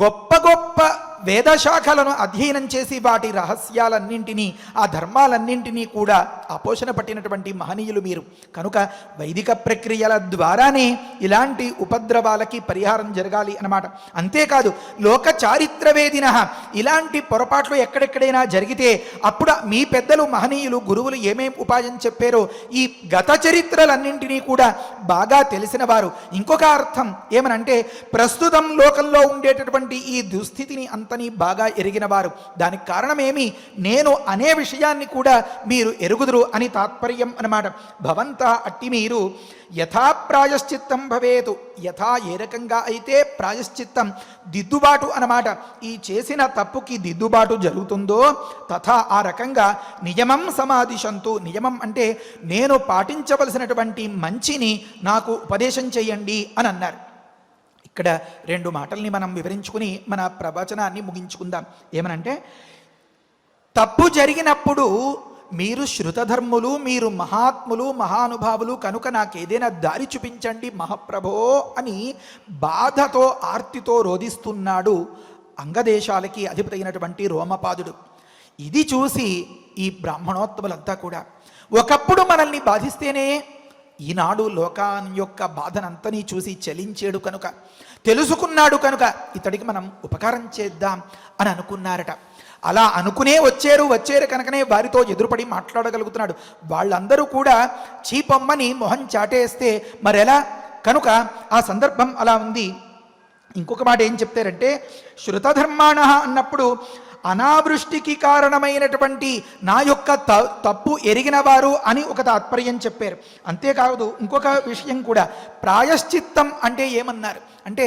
గొప్ప గొప్ప వేదశాఖలను అధ్యయనం చేసి వాటి రహస్యాలన్నింటినీ, ఆ ధర్మాలన్నింటినీ కూడా ఆపోషణ పట్టినటువంటి మహనీయులు మీరు. కనుక వైదిక ప్రక్రియల ద్వారానే ఇలాంటి ఉపద్రవాలకి పరిహారం జరగాలి అన్నమాట. అంతేకాదు లోక చారిత్రవేదిన, ఇలాంటి పొరపాట్లు ఎక్కడెక్కడైనా జరిగితే అప్పుడు మీ పెద్దలు మహనీయులు గురువులు ఏమేం ఉపాయం చెప్పారో ఈ గత చరిత్రలన్నింటినీ కూడా బాగా తెలిసిన వారు. ఇంకొక అర్థం ఏమనంటే ప్రస్తుతం లోకంలో ఉండేటటువంటి ఈ దుస్థితిని అంతని బాగా ఎరిగిన వారు. దానికి కారణమేమి, నేను అనే విషయాన్ని కూడా మీరు ఎరుగుదురు అని తాత్పర్యం అన్నమాట. భవంత అట్టి మీరు యథా ప్రాయశ్చిత్తం భవేతు, యథా ఏ రకంగా అయితే ప్రాయశ్చిత్తం దిద్దుబాటు అన్నమాట, ఈ చేసిన తప్పుకి దిద్దుబాటు జరుగుతుందో తథా ఆ రకంగా నియమం సమాదిశంతు. నియమం అంటే నేను పాటించవలసినటువంటి మంచిని నాకు ఉపదేశం చేయండి అని అన్నారు. ఇక్కడ రెండు మాటల్ని మనం వివరించుకుని మన ప్రవచనాన్ని ముగించుకుందాం. ఏమనంటే తప్పు జరిగినప్పుడు మీరు శృతధర్ములు, మీరు మహాత్ములు, మహానుభావులు కనుక నాకు ఏదైనా దారి చూపించండి మహాప్రభో అని బాధతో ఆర్తితో రోధిస్తున్నాడు అంగదేశాలకి అధిపతి అయినటువంటి రోమపాదుడు. ఇది చూసి ఈ బ్రాహ్మణోత్తములంతా కూడా ఒకప్పుడు మనల్ని బాధిస్తేనే ఈనాడు లోకాన్ని యొక్క బాధనంతని చూసి చలించాడు కనుక, తెలుసుకున్నాడు కనుక ఇతడికి మనం ఉపకారం చేద్దాం అని అనుకున్నారట. అలా అనుకునే వచ్చారు కనుకనే వారితో ఎదురుపడి మాట్లాడగలుగుతున్నాడు. వాళ్ళందరూ కూడా చీపమ్మని మొహం చాటేస్తే మరెలా? కనుక ఆ సందర్భం అలా ఉంది. ఇంకొక మాట ఏం చెప్తారంటే శృతధర్మాణ అన్నప్పుడు అనావృష్టికి కారణమైనటువంటి నా యొక్క తప్పు ఎరిగిన వారు అని ఒక తాత్పర్యం చెప్పారు. అంతేకాదు ఇంకొక విషయం కూడా, ప్రాయశ్చిత్తం అంటే ఏమన్నారు అంటే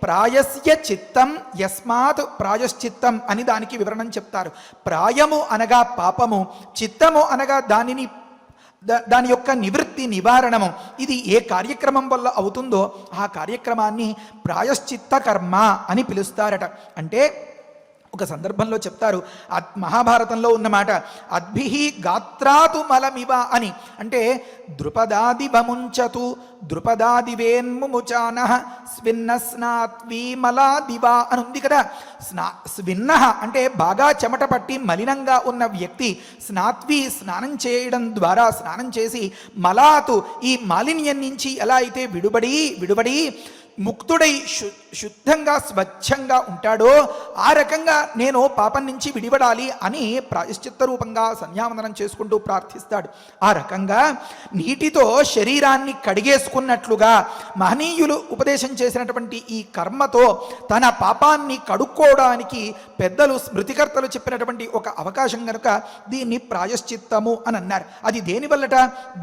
ప్రాయస్య చిత్తం యస్మాత్ ప్రాయశ్చిత్తం అని దానికి వివరణం చెప్తారు. ప్రాయము అనగా పాపము, చిత్తము అనగా దాని యొక్క నివృత్తి నివారణము. ఇది ఏ కార్యక్రమం వల్ల అవుతుందో ఆ కార్యక్రమాన్ని ప్రాయశ్చిత్త కర్మ అని పిలుస్తారట. అంటే ఒక సందర్భంలో చెప్తారు, మహాభారతంలో ఉన్నమాట, అద్భిహి గాత్రాతు మలమివ అని. అంటే ద్రుపదాదివముంచతు ద్రుపదాదివేన్ముచాన స్విన్నస్నాత్వీ మలాదివా అని ఉంది కదా. స్విన్న అంటే బాగా చెమట పట్టి మలినంగా ఉన్న వ్యక్తి స్నాత్వి స్నానం చేయడం ద్వారా, స్నానం చేసి మలాతు ఈ మాలిన్యం నుంచి ఎలా అయితే విడుబడి ముక్తుడై శుద్ధంగా స్వచ్ఛంగా ఉంటాడో ఆ రకంగా నేను పాపం నుంచి విడిపడాలి అని ప్రాయశ్చిత్త రూపంగా సంధ్యావందనం చేసుకుంటూ ప్రార్థిస్తాడు. ఆ రకంగా నీటితో శరీరాన్ని కడిగేసుకున్నట్లుగా మహనీయులు ఉపదేశం చేసినటువంటి ఈ కర్మతో తన పాపాన్ని కడుక్కోవడానికి పెద్దలు స్మృతికర్తలు చెప్పినటువంటి ఒక అవకాశం కనుక దీన్ని ప్రాయశ్చిత్తము అని అన్నారు. అది దేనివల్లట?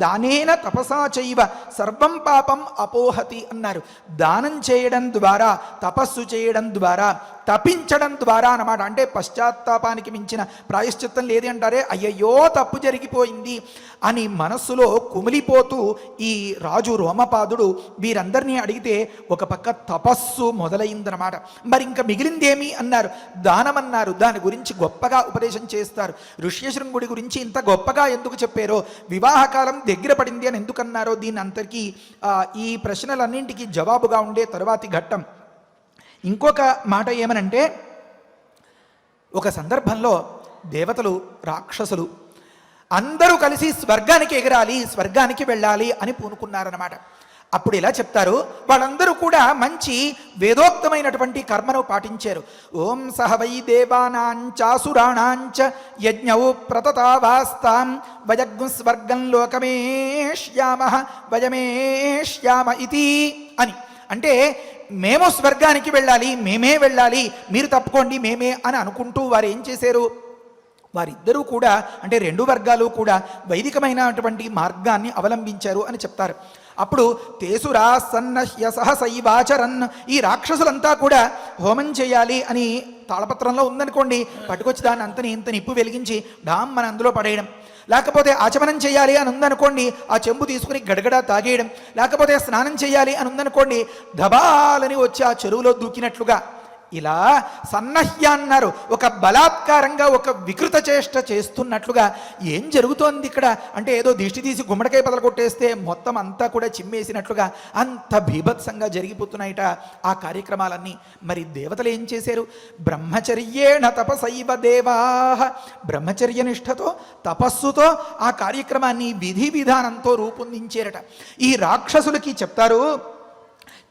దానేన తపసా చైవ సర్వం పాపం అపోహతి అన్నారు. దానం చేయడం ద్వారా, తపస్సు చేయడం ద్వారా, తపించడం ద్వారా అన్నమాట. అంటే పశ్చాత్తాపానికి మించిన ప్రాయశ్చిత్తం లేది అంటారే, అయ్యయ్యో తప్పు జరిగిపోయింది అని మనస్సులో కుమిలిపోతూ ఈ రాజు రోమపాదుడు వీరందరినీ అడిగితే ఒక పక్క తపస్సు మొదలైందనమాట. మరి ఇంకా మిగిలిందేమి అన్నారు? దానం అన్నారు. దాని గురించి గొప్పగా ఉపదేశం చేస్తారు. ఋష్యశృంగుడి గురించి ఇంత గొప్పగా ఎందుకు చెప్పారో, వివాహకాలం దగ్గర పడింది అని ఎందుకన్నారో, దీని అంతటికీ ఈ ప్రశ్నలన్నింటికీ జవాబుగా ఉండే తరువాతి ఘట్టం. ఇంకొక మాట ఏమనంటే, ఒక సందర్భంలో దేవతలు రాక్షసులు అందరూ కలిసి స్వర్గానికి ఎగరాలి, స్వర్గానికి వెళ్ళాలి అని పూనుకున్నారన్నమాట. అప్పుడు ఇలా చెప్తారు, వాళ్ళందరూ కూడా మంచి వేదోక్తమైనటువంటి కర్మను పాటించారు. ఓం సహ వై దేవానాంచాసురాణాంచ యజ్ఞౌ ప్రతతావాస్తాం వయగ్ం స్వర్గం లోకమేష్యామ ఇది అని. అంటే మేము స్వర్గానికి వెళ్ళాలి, మేమే వెళ్ళాలి, మీరు తప్పుకోండి మేమే అని అనుకుంటూ వారు ఏం చేశారు? వారిద్దరూ కూడా, అంటే రెండు వర్గాలు కూడా వైదికమైనటువంటి మార్గాన్ని అవలంబించారు అని చెప్తారు. అప్పుడు తేసురా సన్నహ్య సహసైవాచరన్, ఈ రాక్షసులంతా కూడా హోమం చేయాలి అని తాళపత్రంలో ఉందనుకోండి, పట్టుకొచ్చి దాన్ని అంతని ఇంత నిప్పు వెలిగించి డామ్ మన అందులో పడేయడం. లేకపోతే ఆచమనం చేయాలి అని ఉందనుకోండి, ఆ చెంబు తీసుకుని గడగడ తాగేయడం. లేకపోతే స్నానం చేయాలి అని ఉందనుకోండి, ధబాలని వచ్చి ఆ చెరువులో దూకినట్లుగా. ఇలా సన్నహ్య అన్నారు. ఒక బలాత్కారంగా, ఒక వికృత చేష్ట చేస్తున్నట్లుగా. ఏం జరుగుతోంది ఇక్కడ అంటే, ఏదో దిష్టి తీసి గుమ్మడికాయ పదలు కొట్టేస్తే మొత్తం అంతా కూడా చిమ్మేసినట్లుగా అంత భీభత్సంగా జరిగిపోతున్నాయిట ఆ కార్యక్రమాలన్నీ. మరి దేవతలు ఏం చేశారు? బ్రహ్మచర్యేణ తపసైవ దేవా, బ్రహ్మచర్య నిష్ఠతో తపస్సుతో ఆ కార్యక్రమాన్ని విధి విధానంతో రూపొందించారట. ఈ రాక్షసులకి చెప్తారు,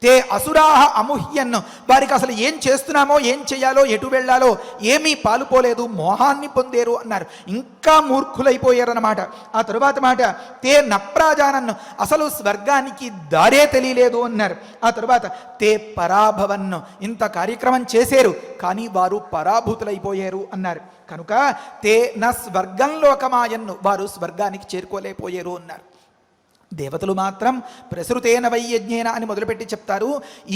తే అసురాహ అముహ్యన్, వారికి అసలు ఏం చేస్తున్నామో, ఏం చేయాలో, ఎటు వెళ్ళాలో ఏమీ పాలుపోలేదు, మోహాన్ని పొందేరు అన్నారు. ఇంకా మూర్ఖులైపోయారన్నమాట. ఆ తరువాత మాట, తే నప్రాజానన్ను, అసలు స్వర్గానికి దారే తెలియలేదు అన్నారు. ఆ తరువాత తే పరాభవన్ను, ఇంత కార్యక్రమం చేశారు కానీ వారు పరాభూతులైపోయారు అన్నారు. కనుక తే న స్వర్గంలోకమాయన్ను, వారు స్వర్గానికి చేరుకోలేకపోయారు అన్నారు. దేవతలు మాత్రం ప్రసృతేన వైయజ్ఞేన అని మొదలుపెట్టి చెప్తారు.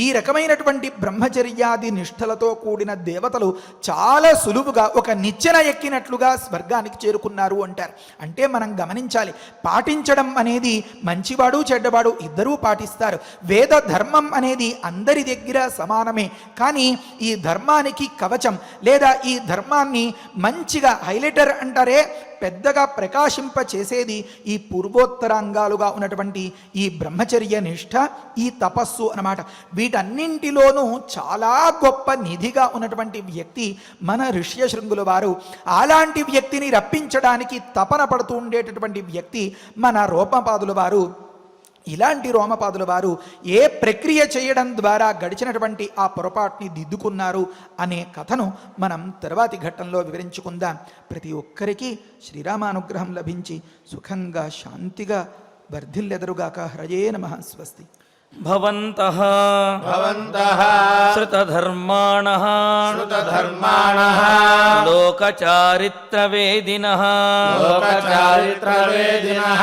ఈ రకమైనటువంటి బ్రహ్మచర్యాది నిష్ఠలతో కూడిన దేవతలు చాలా సులువుగా ఒక నిచ్చెన ఎక్కినట్లుగా స్వర్గానికి చేరుకున్నారు అంటారు. అంటే మనం గమనించాలి, పాటించడం అనేది మంచివాడు చెడ్డవాడు ఇద్దరూ పాటిస్తారు. వేద ధర్మం అనేది అందరి దగ్గర సమానమే. కానీ ఈ ధర్మానికి కవచం లేదా ఈ ధర్మాన్ని మంచిగా హైలైటర్ అంటారే, పెద్దగా ప్రకాశింప చేసేది ఈ పూర్వోత్తరాంగాలుగా ఉన్నటువంటి ఈ బ్రహ్మచర్య నిష్ఠ, ఈ తపస్సు అన్నమాట. వీటన్నింటిలోనూ చాలా గొప్ప నిధిగా ఉన్నటువంటి వ్యక్తి మన ఋష్యశృంగుల వారు. అలాంటి వ్యక్తిని రప్పించడానికి తపన పడుతూ ఉండేటటువంటి వ్యక్తి మన రోమపాదుల వారు. ఇలాంటి రోమపాదుల వారు ఏ ప్రక్రియ చేయడం ద్వారా గడిచినటువంటి ఆ పొరపాటుని దిద్దుకున్నారు అనే కథను మనం తర్వాతి ఘట్టంలో వివరించుకుందాం. ప్రతి ఒక్కరికి శ్రీరామానుగ్రహం లభించి సుఖంగా శాంతిగా వర్ధిల్లెదరుగాక. హరయే నమః. స్వస్తి. భవంతః భవంతః శ్రుతధర్మాణః శ్రుతధర్మాణః లోకచారిత్రవేదినః లోకచారిత్రవేదినః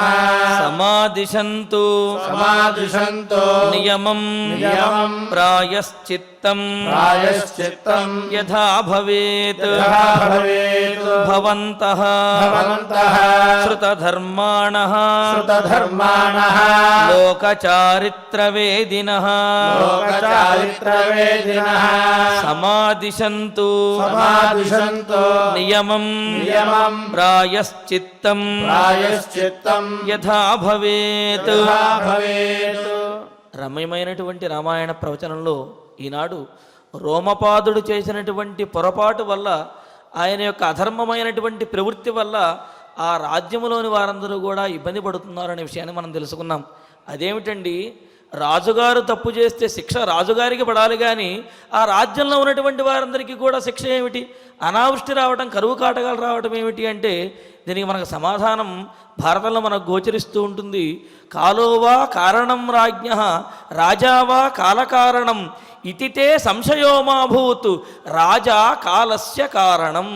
సమాదిశంతు సమాదిశంతో నియమం నియమం ప్రాయశ్చిత్తం ప్రాయశ్చిత్తం యథా భవేత్ యథా భవేత్ భవంతః భవంతః శ్రుతధర్మాణః శ్రుతధర్మాణః లోకచారిత్రవేదినః లోకచారిత్రవేదినః సమాదిశంతు సమాదిశంతో నియమం నియమం ప్రాయశ్చిత్తం ప్రాయశ్చిత్తం యథా భవేత్. యథా భవేత్. రమ్యమైనటువంటి రామాయణ ప్రవచనంలో ఈనాడు రోమపాదుడు చేసినటువంటి పొరపాటు వల్ల, ఆయన యొక్క అధర్మమైనటువంటి ప్రవృత్తి వల్ల ఆ రాజ్యములోని వారందరూ కూడా ఇబ్బంది పడుతున్నారనే విషయాన్ని మనం తెలుసుకున్నాం. అదేమిటండి, రాజుగారు తప్పు చేస్తే శిక్ష రాజుగారికి పడాలి, కానీ ఆ రాజ్యంలో ఉన్నటువంటి వారందరికీ కూడా శిక్ష ఏమిటి? అనావృష్టి రావటం, కరువు కాటకాలు రావటం ఏమిటి అంటే దీనికి మనకు సమాధానం భారతంలో మనకు గోచరిస్తూ ఉంటుంది. కాలోవా కారణం రాజ్ఞః రాజావా కాలకారణం ఇతితే సంశయోమాభూత్ రాజా కాలస్య కారణం.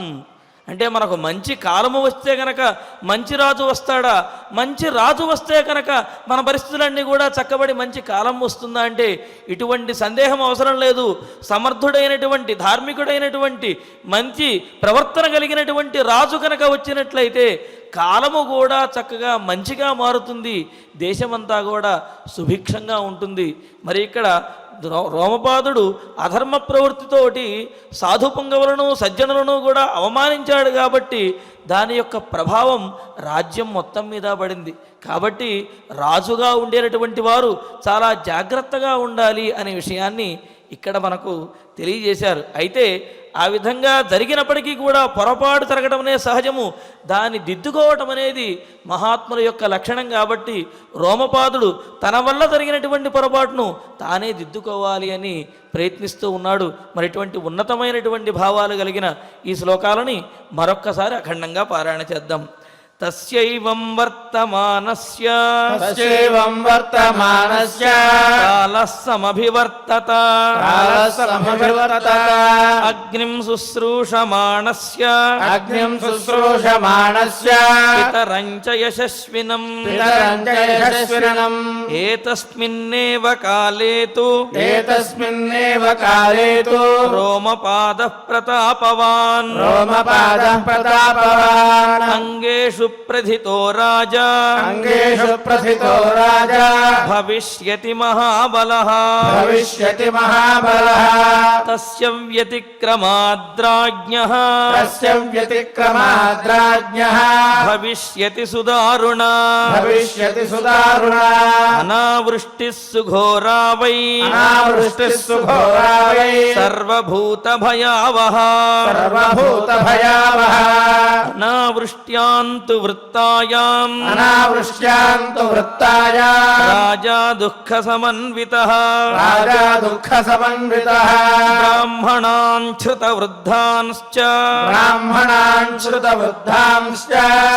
అంటే మనకు మంచి కాలము వస్తే కనుక మంచి రాజు వస్తాడా, మంచి రాజు వస్తే కనుక మన పరిస్థితులన్నీ కూడా చక్కబడి మంచి కాలం వస్తుందా అంటే ఇటువంటి సందేహం అవసరం లేదు. సమర్థుడైనటువంటి, ధార్మికుడైనటువంటి, మంచి ప్రవర్తన కలిగినటువంటి రాజు కనుక వచ్చినట్లయితే కాలము కూడా చక్కగా మంచిగా మారుతుంది, దేశమంతా కూడా సుభిక్షంగా ఉంటుంది. మరి ఇక్కడ రోమపాదుడు అధర్మ ప్రవృత్తితోటి సాధు పుంగవులను, సజ్జనులను కూడా అవమానించాడు కాబట్టి దాని యొక్క ప్రభావం రాజ్యం మొత్తం మీద పడింది. కాబట్టి రాజుగా ఉండేటటువంటి వారు చాలా జాగ్రత్తగా ఉండాలి అనే విషయాన్ని ఇక్కడ మనకు తెలియజేశారు. అయితే ఆ విధంగా జరిగినప్పటికీ కూడా పొరపాటు జరగడం అనే సహజము, దాన్ని దిద్దుకోవటం అనేది మహాత్ముల యొక్క లక్షణం. కాబట్టి రోమపాదుడు తన వల్ల జరిగినటువంటి పొరపాటును తానే దిద్దుకోవాలి అని ప్రయత్నిస్తూ ఉన్నాడు. మరి ఇటువంటి ఉన్నతమైనటువంటి భావాలు కలిగిన ఈ శ్లోకాలని మరొక్కసారి అఖండంగా పారాయణ చేద్దాం. తస్యైవం వర్తమానస్య తస్యైవం వర్తమానస్య కాలః సమభివర్తత కాలసమభివర్తత అగ్నిం శుశ్రూషమాణస్య అగ్నిం శుశ్రూషమాణస్య పితరం చ యశస్వినం పితరం చ యశస్వినం ఏతస్మిన్నేవ కాలే తు ఏతస్మిన్నేవ కాలే తు రోమపాదః ప్రతాపవాన్ రోమపాదః ప్రతాపవాన్ అంగేషు ప్రథితో రాజా అంగేషు ప్రథితో రాజా భవిష్యతి మహాబలః భవిష్యతి మహాబలః తస్య వ్యతిక్రమాద్రాజ్ఞః తస్య వ్యతిక్రమాద్రాజ్ఞః భవిష్యతి సుదారుణా భవిష్యతి సుదారుణా అనావృష్టిः సుఘోరా వై అనావృష్టిः సుఘోరా వై సర్వభూత భయావహ సర్వభూత భయావహ అనావృష్ట్యాంతు వృత్తాయాం అనావృష్ట్యాంతు వృత్తాయ రాజా దుఃఖ సమన్వితః రాజా దుఃఖ సమన్వితః బ్రాహ్మణాన్ శ్రుత వృద్ధాంశ్చ బ్రాహ్మణాన్ శ్రుత వృద్ధాంశ్చ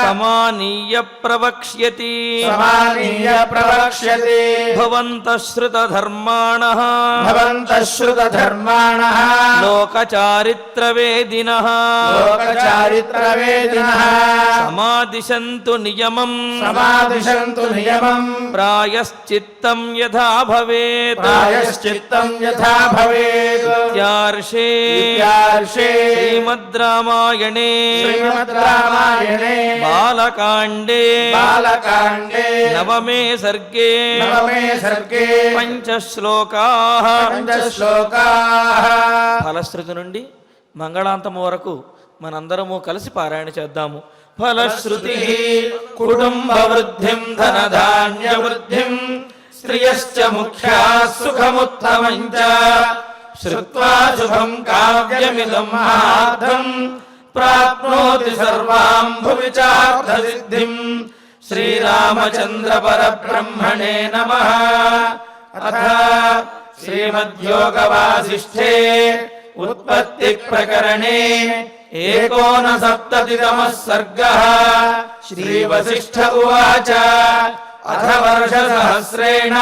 సమానీయ ప్రవక్ష్యతి సమానీయ ప్రవక్ష్యతి భవంతః శ్రుత ధర్మాణః భవంతః శ్రుత ధర్మాణః లోకచారిత్రవేదినః లోకచారిత్రవేదినః సమాదిశంతు నియమం సమాదిశంతు నియమం ప్రాయశ్చిత్తం యథా భవేత్ ప్రాయశ్చిత్తం యథా భవేత్ ఇత్యార్షే ఇత్యార్షే శ్రీమద్ రామాయణే శ్రీమద్ రామాయణే బాలకాండే బాలకాండే నవమే సర్గే నవమే సర్గే పంచశ్లోకాః పంచశ్లోకాః ఫలశ్రుతి నుండి మంగళాంతము వరకు మనందరము కలిసి పారాయణ చేద్దాము. ఫలశ్రుతి కుటుంబ వృద్ధిం ధనధాన్య వృద్ధిం శ్రియశ్చ ముఖ్యాః సుఖముత్తమం చ శ్రుత్వా శుభం కావ్యమిదం మహార్థం ప్రాప్నోతి సర్వాం భువి చార్థ సిద్ధిం. శ్రీరామచంద్ర పరబ్రహ్మణే నమః. అథ శ్రీమద్యోగవాసిష్ఠే ఉత్పత్తి ప్రకరణే ఏకోనసప్తతితమః సర్గః. శ్రీవసిష్ఠ ఉవాచ అథ వర్షసహస్రేణ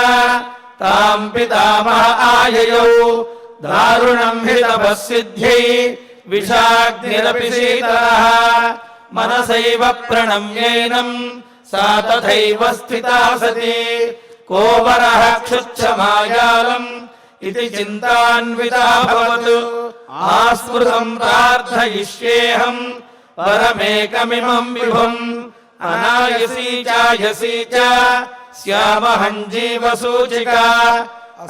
तां पितामह आययौ दारुणं हि तपःसिद्ध्यै विषाग्निरपि शीतलः मनसैव प्रणम्यैनं सा तथैव स्थिता सती को वरः क्षुच्छमायालम् इति चिन्तान्विताभवत् आस्मृतं प्रार्थयिष्येऽहं वरमेकमिमं विभुम् अनायसी चायसी च स्यामहं जीवसूचिका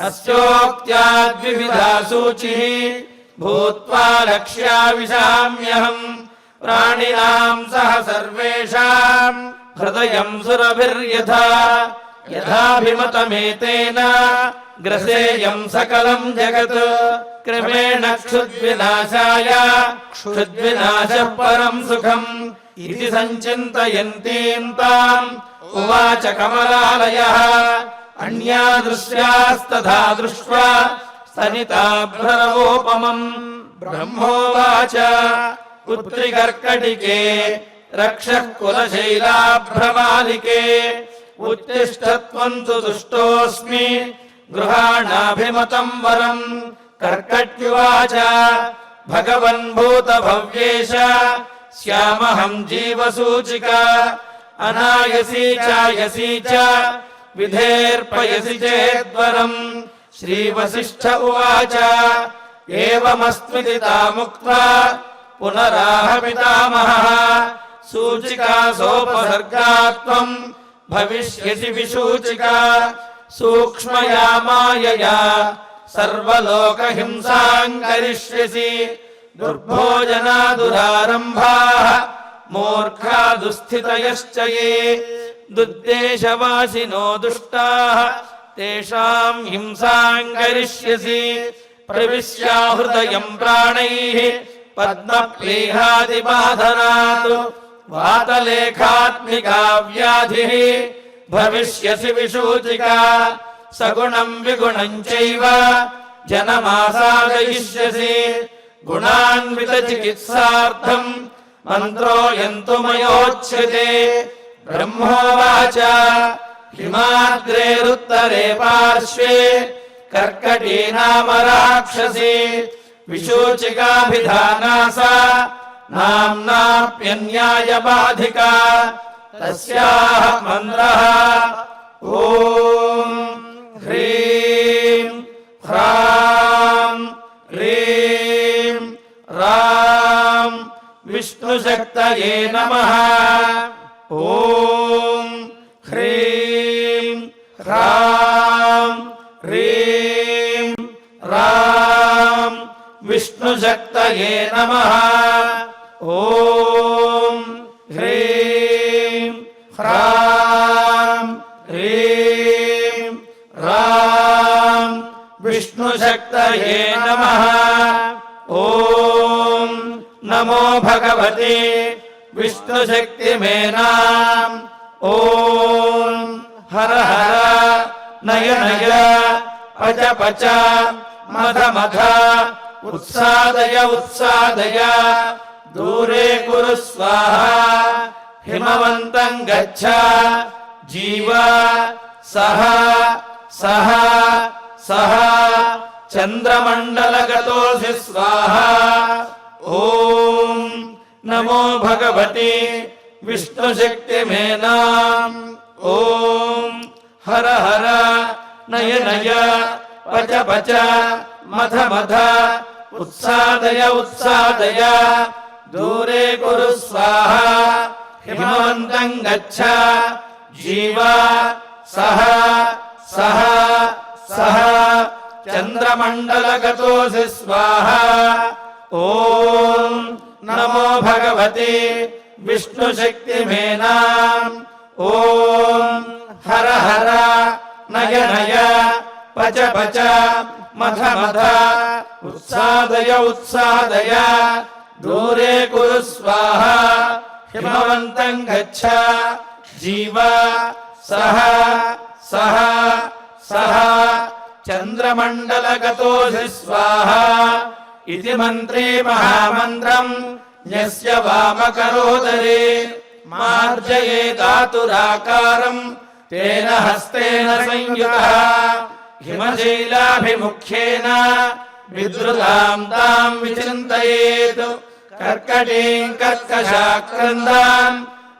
अस्योक्त्याद्विविधा सूचिः भूत्वा लक्ष्याविशाम्यहम् प्राणिनां सह सर्वेषां हृदयं सुरभिर्यथा यथाभिमतमेतेन ग्रसेयं सकलं जगत् क्रमेण क्षुद्विनाशाय क्षुद्विनाशः परं सुखम् इति सञ्चिन्तयन्तीं ताम् उवाच कमलालयः अन्या दृश्यास्तथा दृष्ट्वा स्तनिताभ्ररवोपमम् ब्रह्मोवाच पुत्रिकर्कटिके रक्षः कुलशैलाभ्रमालिके उत्तिष्ठ त्वं तु दुष्टोऽस्मि गृहाणाभिमतं वरम् कर्कट्युवाच भगवन् भूतभव्येश स्यामहं जीवसूचिका अनायसी चायसी च विधेर्पयसि चेद्वरम् श्रीवसिष्ठ उवाच एवमस्मिति तामुक्त्वा पुनराह पितामहः सूचिकासोपसर्गा त्वम् भविष्यसि विसूचिका सूक्ष्मया मायया सर्वलोकहिंसां करिष्यसि दुर्भोजनादुरारम्भाः मूर्खा दुःस्थितयश्च ये दुद्देशवासिनो दुष्टाः तेषां हिंसां करिष्यसि प्रविश्याहृदयं प्राणैः पद्मप्लीहादिबाधनात् वातलेखात्मिका व्याधिः भविष्यसि विसूचिका सगुणं विगुणं चैव जनमासादयिष्यसि गुणान्वितचिकित्सार्थम् मन्त्रोऽयन्तु मयोच्यते ब्रह्मोवाच हिमाद्रेरुत्तरे पार्श्वे कर्कटी नाम राक्षसी विसूचिकाभिधाना सा नाम्नाप्यन्यायबाधिका तस्याः मन्त्रः ॐ ह्रीं ह्रां ह्रीं रां विष्णुशक्तये नमः ॐ ह्रीं ह्रां ह्रीं रां विष्णुशक्तये नमः ॐ ह्रीं ह्रां ह्रीं रां विष्णुशक्तये नमः ॐ नमो भगवते विष्णुशक्तिमेनाम् ॐ हर हर नय नय पच पच मध मध उत्सादय उत्सादय दूरे कुरु स्वाहा हिमवन्तं गच्छ जीव सह सह सह चन्द्रमण्डलगतोऽसि स्वाहा ॐ नमो भगवते विष्णुशक्तिमेनाम् ॐ हर हर नय नय पच पच मध मध उत्सादय उत्सादय दूरे कुरु स्वाहा हिमवन्तं गच्छ जीव सह सह सह चन्द्रमण्डलगतोऽसि स्वाहा ॐ नमो भगवते विष्णुशक्तिमेनाम् ॐ हर हर नय नय पच पच मध मध उत्सादय उत्सादय दूरे कुरु स्वाहा हिमवन्तं गच्छ जीव सह सह सह चन्द्रमण्डलगतोऽसि स्वाहा इति मन्त्रे महामन्त्रम् यस्य वामकरोदरे मार्जये धातुराकारम् तेन हस्तेन संयुतः हिमशैलाभिमुख्येन विद्रुतां तां विचिन्तयेत् कर्कटीं कर्कशाक्रन्दां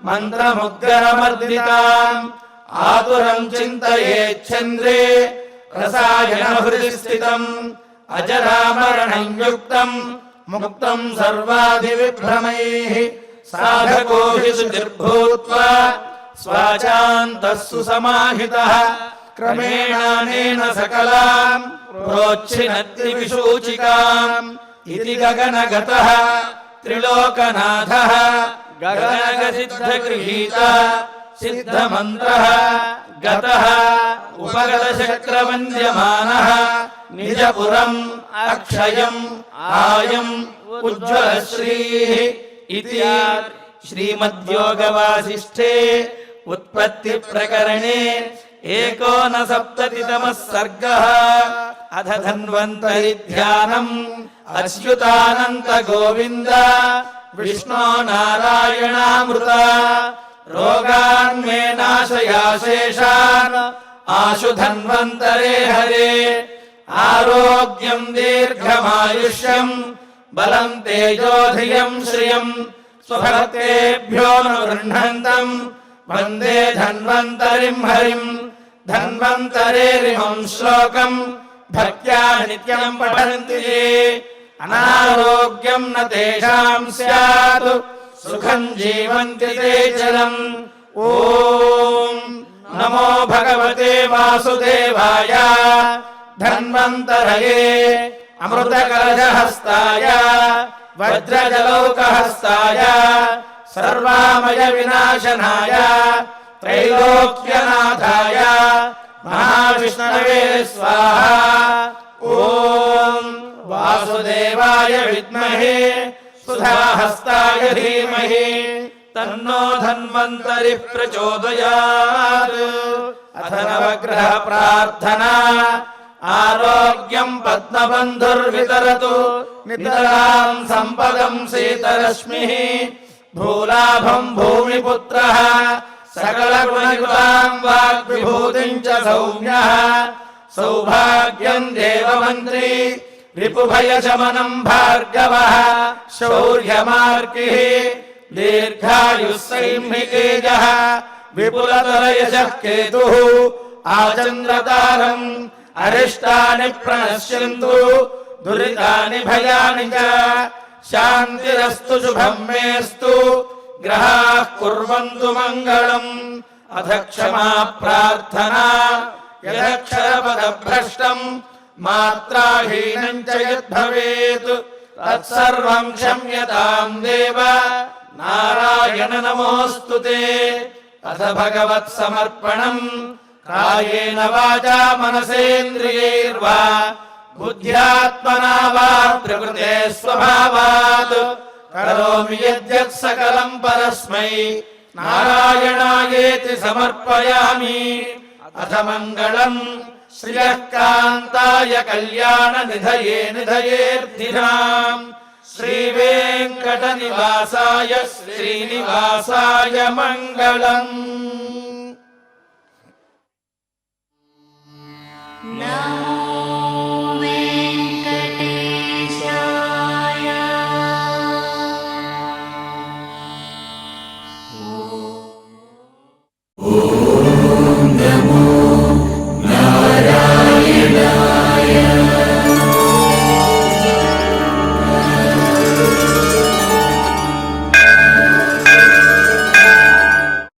मन्त्रमुद्गरमर्दिताम् आतुरं चिन्तयेच्छन्द्रे रसायनहृदि स्थितम् अजरामरणं युक्तं मुक्तं सर्वाधिविभ्रमैः साधको हि शुचिर्भूत्वा स्वाचान्तः सुसमाहितः क्रमेणानेन सकलां प्रोच्छिनत्ति विशूचिकाम् इति गगनगतः त्रिलोकनाथः गगनगसिद्धगृहीतः सिद्धमन्त्रः गतः उपगतशक्रवन्द्यमानः निजपुरम् अक्षयम् आयम् उज्ज्वलश्रीः इति श्रीमद्योगवासिष्ठे उत्पत्तिप्रकरणे 59तमः सर्गः। अथ धन्वन्तरि ध्यानम् अच्युतानन्त गोविन्द विष्णो नारायणामृत रोगान्मे नाशयाशेषान् आशु धन्वन्तरे हरे आरोग्यं दीर्घमायुष्यं बलं तेजोधियं श्रियं स्वभक्तेभ्यो न गृह्णन्तम् वन्दे धन्वन्तरिं हरिं धन्वन्तरेरिमं श्लोकम् भक्त्या नित्यं पठन्ति ये अनारोग्यं न तेषां स्यात् सुखं जीवन्ति ते चिरम्। ॐ नमो भगवते वासुदेवाय धन्वन्तरये अमृतकलशहस्ताय वज्रजलौकहस्ताय सर्वामय विनाशनाय त्रैलोक्यनाथाय महाविष्णवे स्वाहा। ॐ वासुदेवाय विद्महे सुधाहस्ताय धीमहि तन्नो धन्वन्तरिः प्रचोदयात्। अथ नवग्रह प्रार्थना आरोग्यं पद्मबन्धुर्वितरतु नितरां सम्पदं शीतरश्मिः भूलाभं भूमिपुत्रः सकलगुणयुतां वाग्विभूतिं च सौम्यः सौभाग्यं देवमन्त्री रिपुभयशमनं भार्गवः शौर्यमार्गिः दीर्घायुः सैम्हिकेजः विपुलतरयशः केतुः आचन्द्रतारम् अरिष्टानि प्रणश्यन्तु दुरितानि भयानि च शान्तिरस्तु शुभं मेस्तु ग्रहाः कुर्वन्तु मङ्गलम्। अथ क्षमा प्रार्थना यदक्षरपदभ्रष्टम् मात्राहीनं च यद्भवेत् तत्सर्वं क्षम्यतां देव नारायण नमोऽस्तु ते। अथ भगवत्समर्पणम् कायेन वाचा मनसेन्द्रियैर्वा बुद्ध्यात्मना वा प्रकृते स्वभावात् करोमि यद्यत् सकलं परस्मै नारायणायेति समर्पयामि। अथ मङ्गलम् श्रियः कान्ताय कल्याण निधये निधयेऽर्थिनाम् श्रीवेङ्कटनिवासाय श्रीनिवासाय मङ्गलम्।